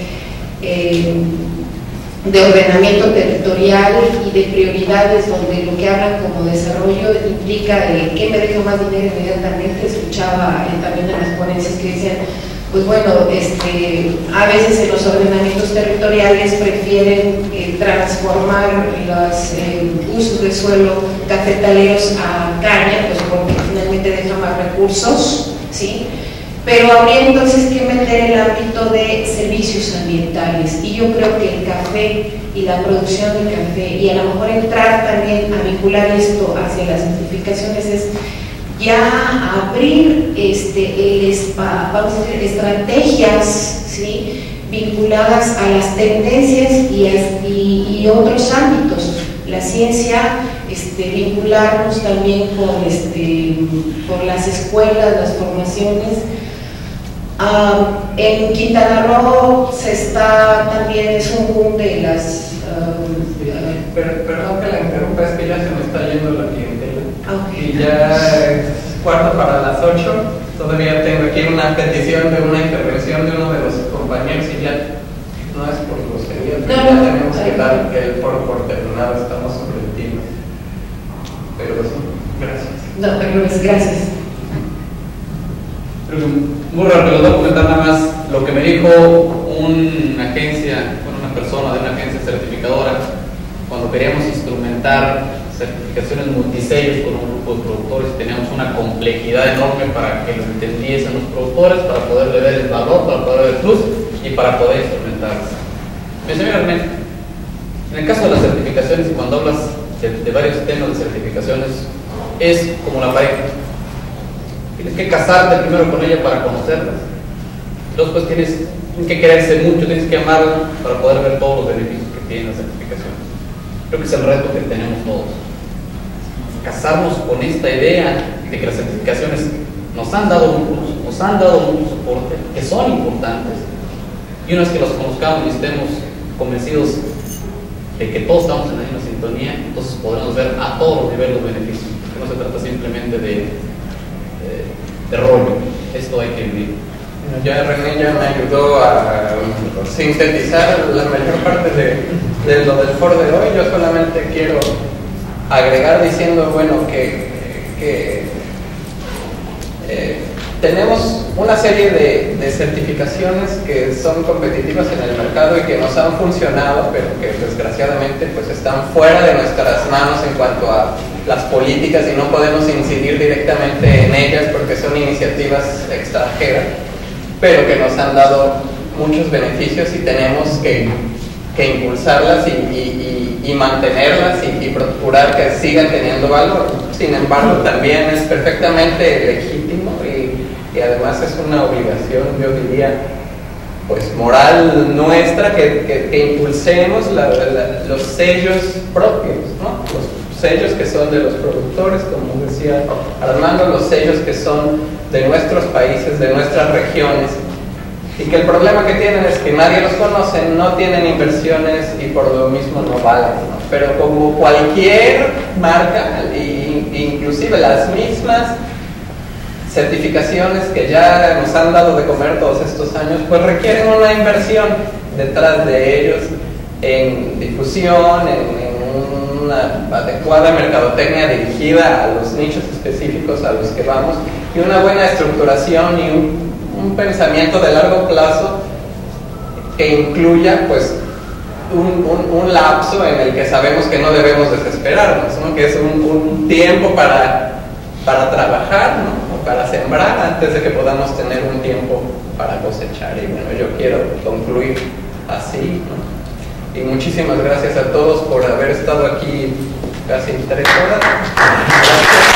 de ordenamiento territorial y de prioridades, donde lo que hablan como desarrollo implica qué me deja más dinero inmediatamente. Escuchaba también en las ponencias que decían, pues bueno, a veces en los ordenamientos territoriales prefieren transformar los usos de suelo cafetaleros a caña, pues porque finalmente deja más recursos, ¿sí? Pero habría entonces que meter el ámbito de servicios ambientales, y yo creo que el café y la producción de café, y a lo mejor entrar también a vincular esto hacia las certificaciones, es ya abrir vamos a decir, estrategias, ¿sí?, vinculadas a las tendencias y otros ámbitos. La ciencia, vincularnos también con las escuelas, las formaciones. En Quintana Roo también es un boom de las... Perdón que la interrumpa, es que ya se me está yendo la clientela. Okay. Y ya es 7:45, todavía tengo aquí una petición de una intervención de uno de los compañeros y ya no es por grosería, pero ya tenemos que dar el foro por terminado, estamos sobre el tiempo. Pero sí, gracias. No, pero gracias. Muy rápido, voy a comentar nada más lo que me dijo una persona de una agencia certificadora cuando queríamos instrumentar certificaciones multisellos con un grupo de productores. Teníamos una complejidad enorme para que lo entendiesen los productores, para poder ver el valor, para poder ver el plus y para poder instrumentarse. Me dice, mira, en el caso de las certificaciones, y cuando hablas de varios temas de certificaciones, es como la pareja. Tienes que casarte primero con ella para conocerla. Después tienes que quererse mucho, tienes que amarla para poder ver todos los beneficios que tiene la certificación. Creo que es el reto que tenemos todos. Casarnos con esta idea de que las certificaciones nos han dado mucho soporte, que son importantes, y una vez que los conozcamos y estemos convencidos de que todos estamos en la misma sintonía, entonces podremos ver a todos los niveles los beneficios, que no se trata simplemente de rollo. Esto hay que vivir. Ya René ya me ayudó a sintetizar la mayor parte de lo del foro de hoy. Yo solamente quiero agregar diciendo, bueno, que tenemos una serie de certificaciones que son competitivas en el mercado y que nos han funcionado, pero que desgraciadamente pues están fuera de nuestras manos en cuanto a las políticas y no podemos incidir directamente en ellas porque son iniciativas extranjeras, pero que nos han dado muchos beneficios y tenemos que impulsarlas y mantenerlas y procurar que sigan teniendo valor. Sin embargo, también es perfectamente legítimo y además es una obligación, yo diría, pues moral nuestra, que impulsemos los sellos propios, ¿no? Los sellos que son de los productores, como decía Armando, los sellos que son de nuestros países, de nuestras regiones, y que el problema que tienen es que nadie los conoce, no tienen inversiones y por lo mismo no valen, ¿no? Pero como cualquier marca, inclusive las mismas certificaciones que ya nos han dado de comer todos estos años, pues requieren una inversión detrás de ellos en difusión, en una adecuada mercadotecnia dirigida a los nichos específicos a los que vamos, y una buena estructuración y un pensamiento de largo plazo que incluya pues un lapso en el que sabemos que no debemos desesperarnos, ¿no? Que es un tiempo para trabajar, ¿no? O para sembrar antes de que podamos tener un tiempo para cosechar. Y bueno, yo quiero concluir así, ¿no? Y muchísimas gracias a todos por haber estado aquí casi 3 horas. Gracias.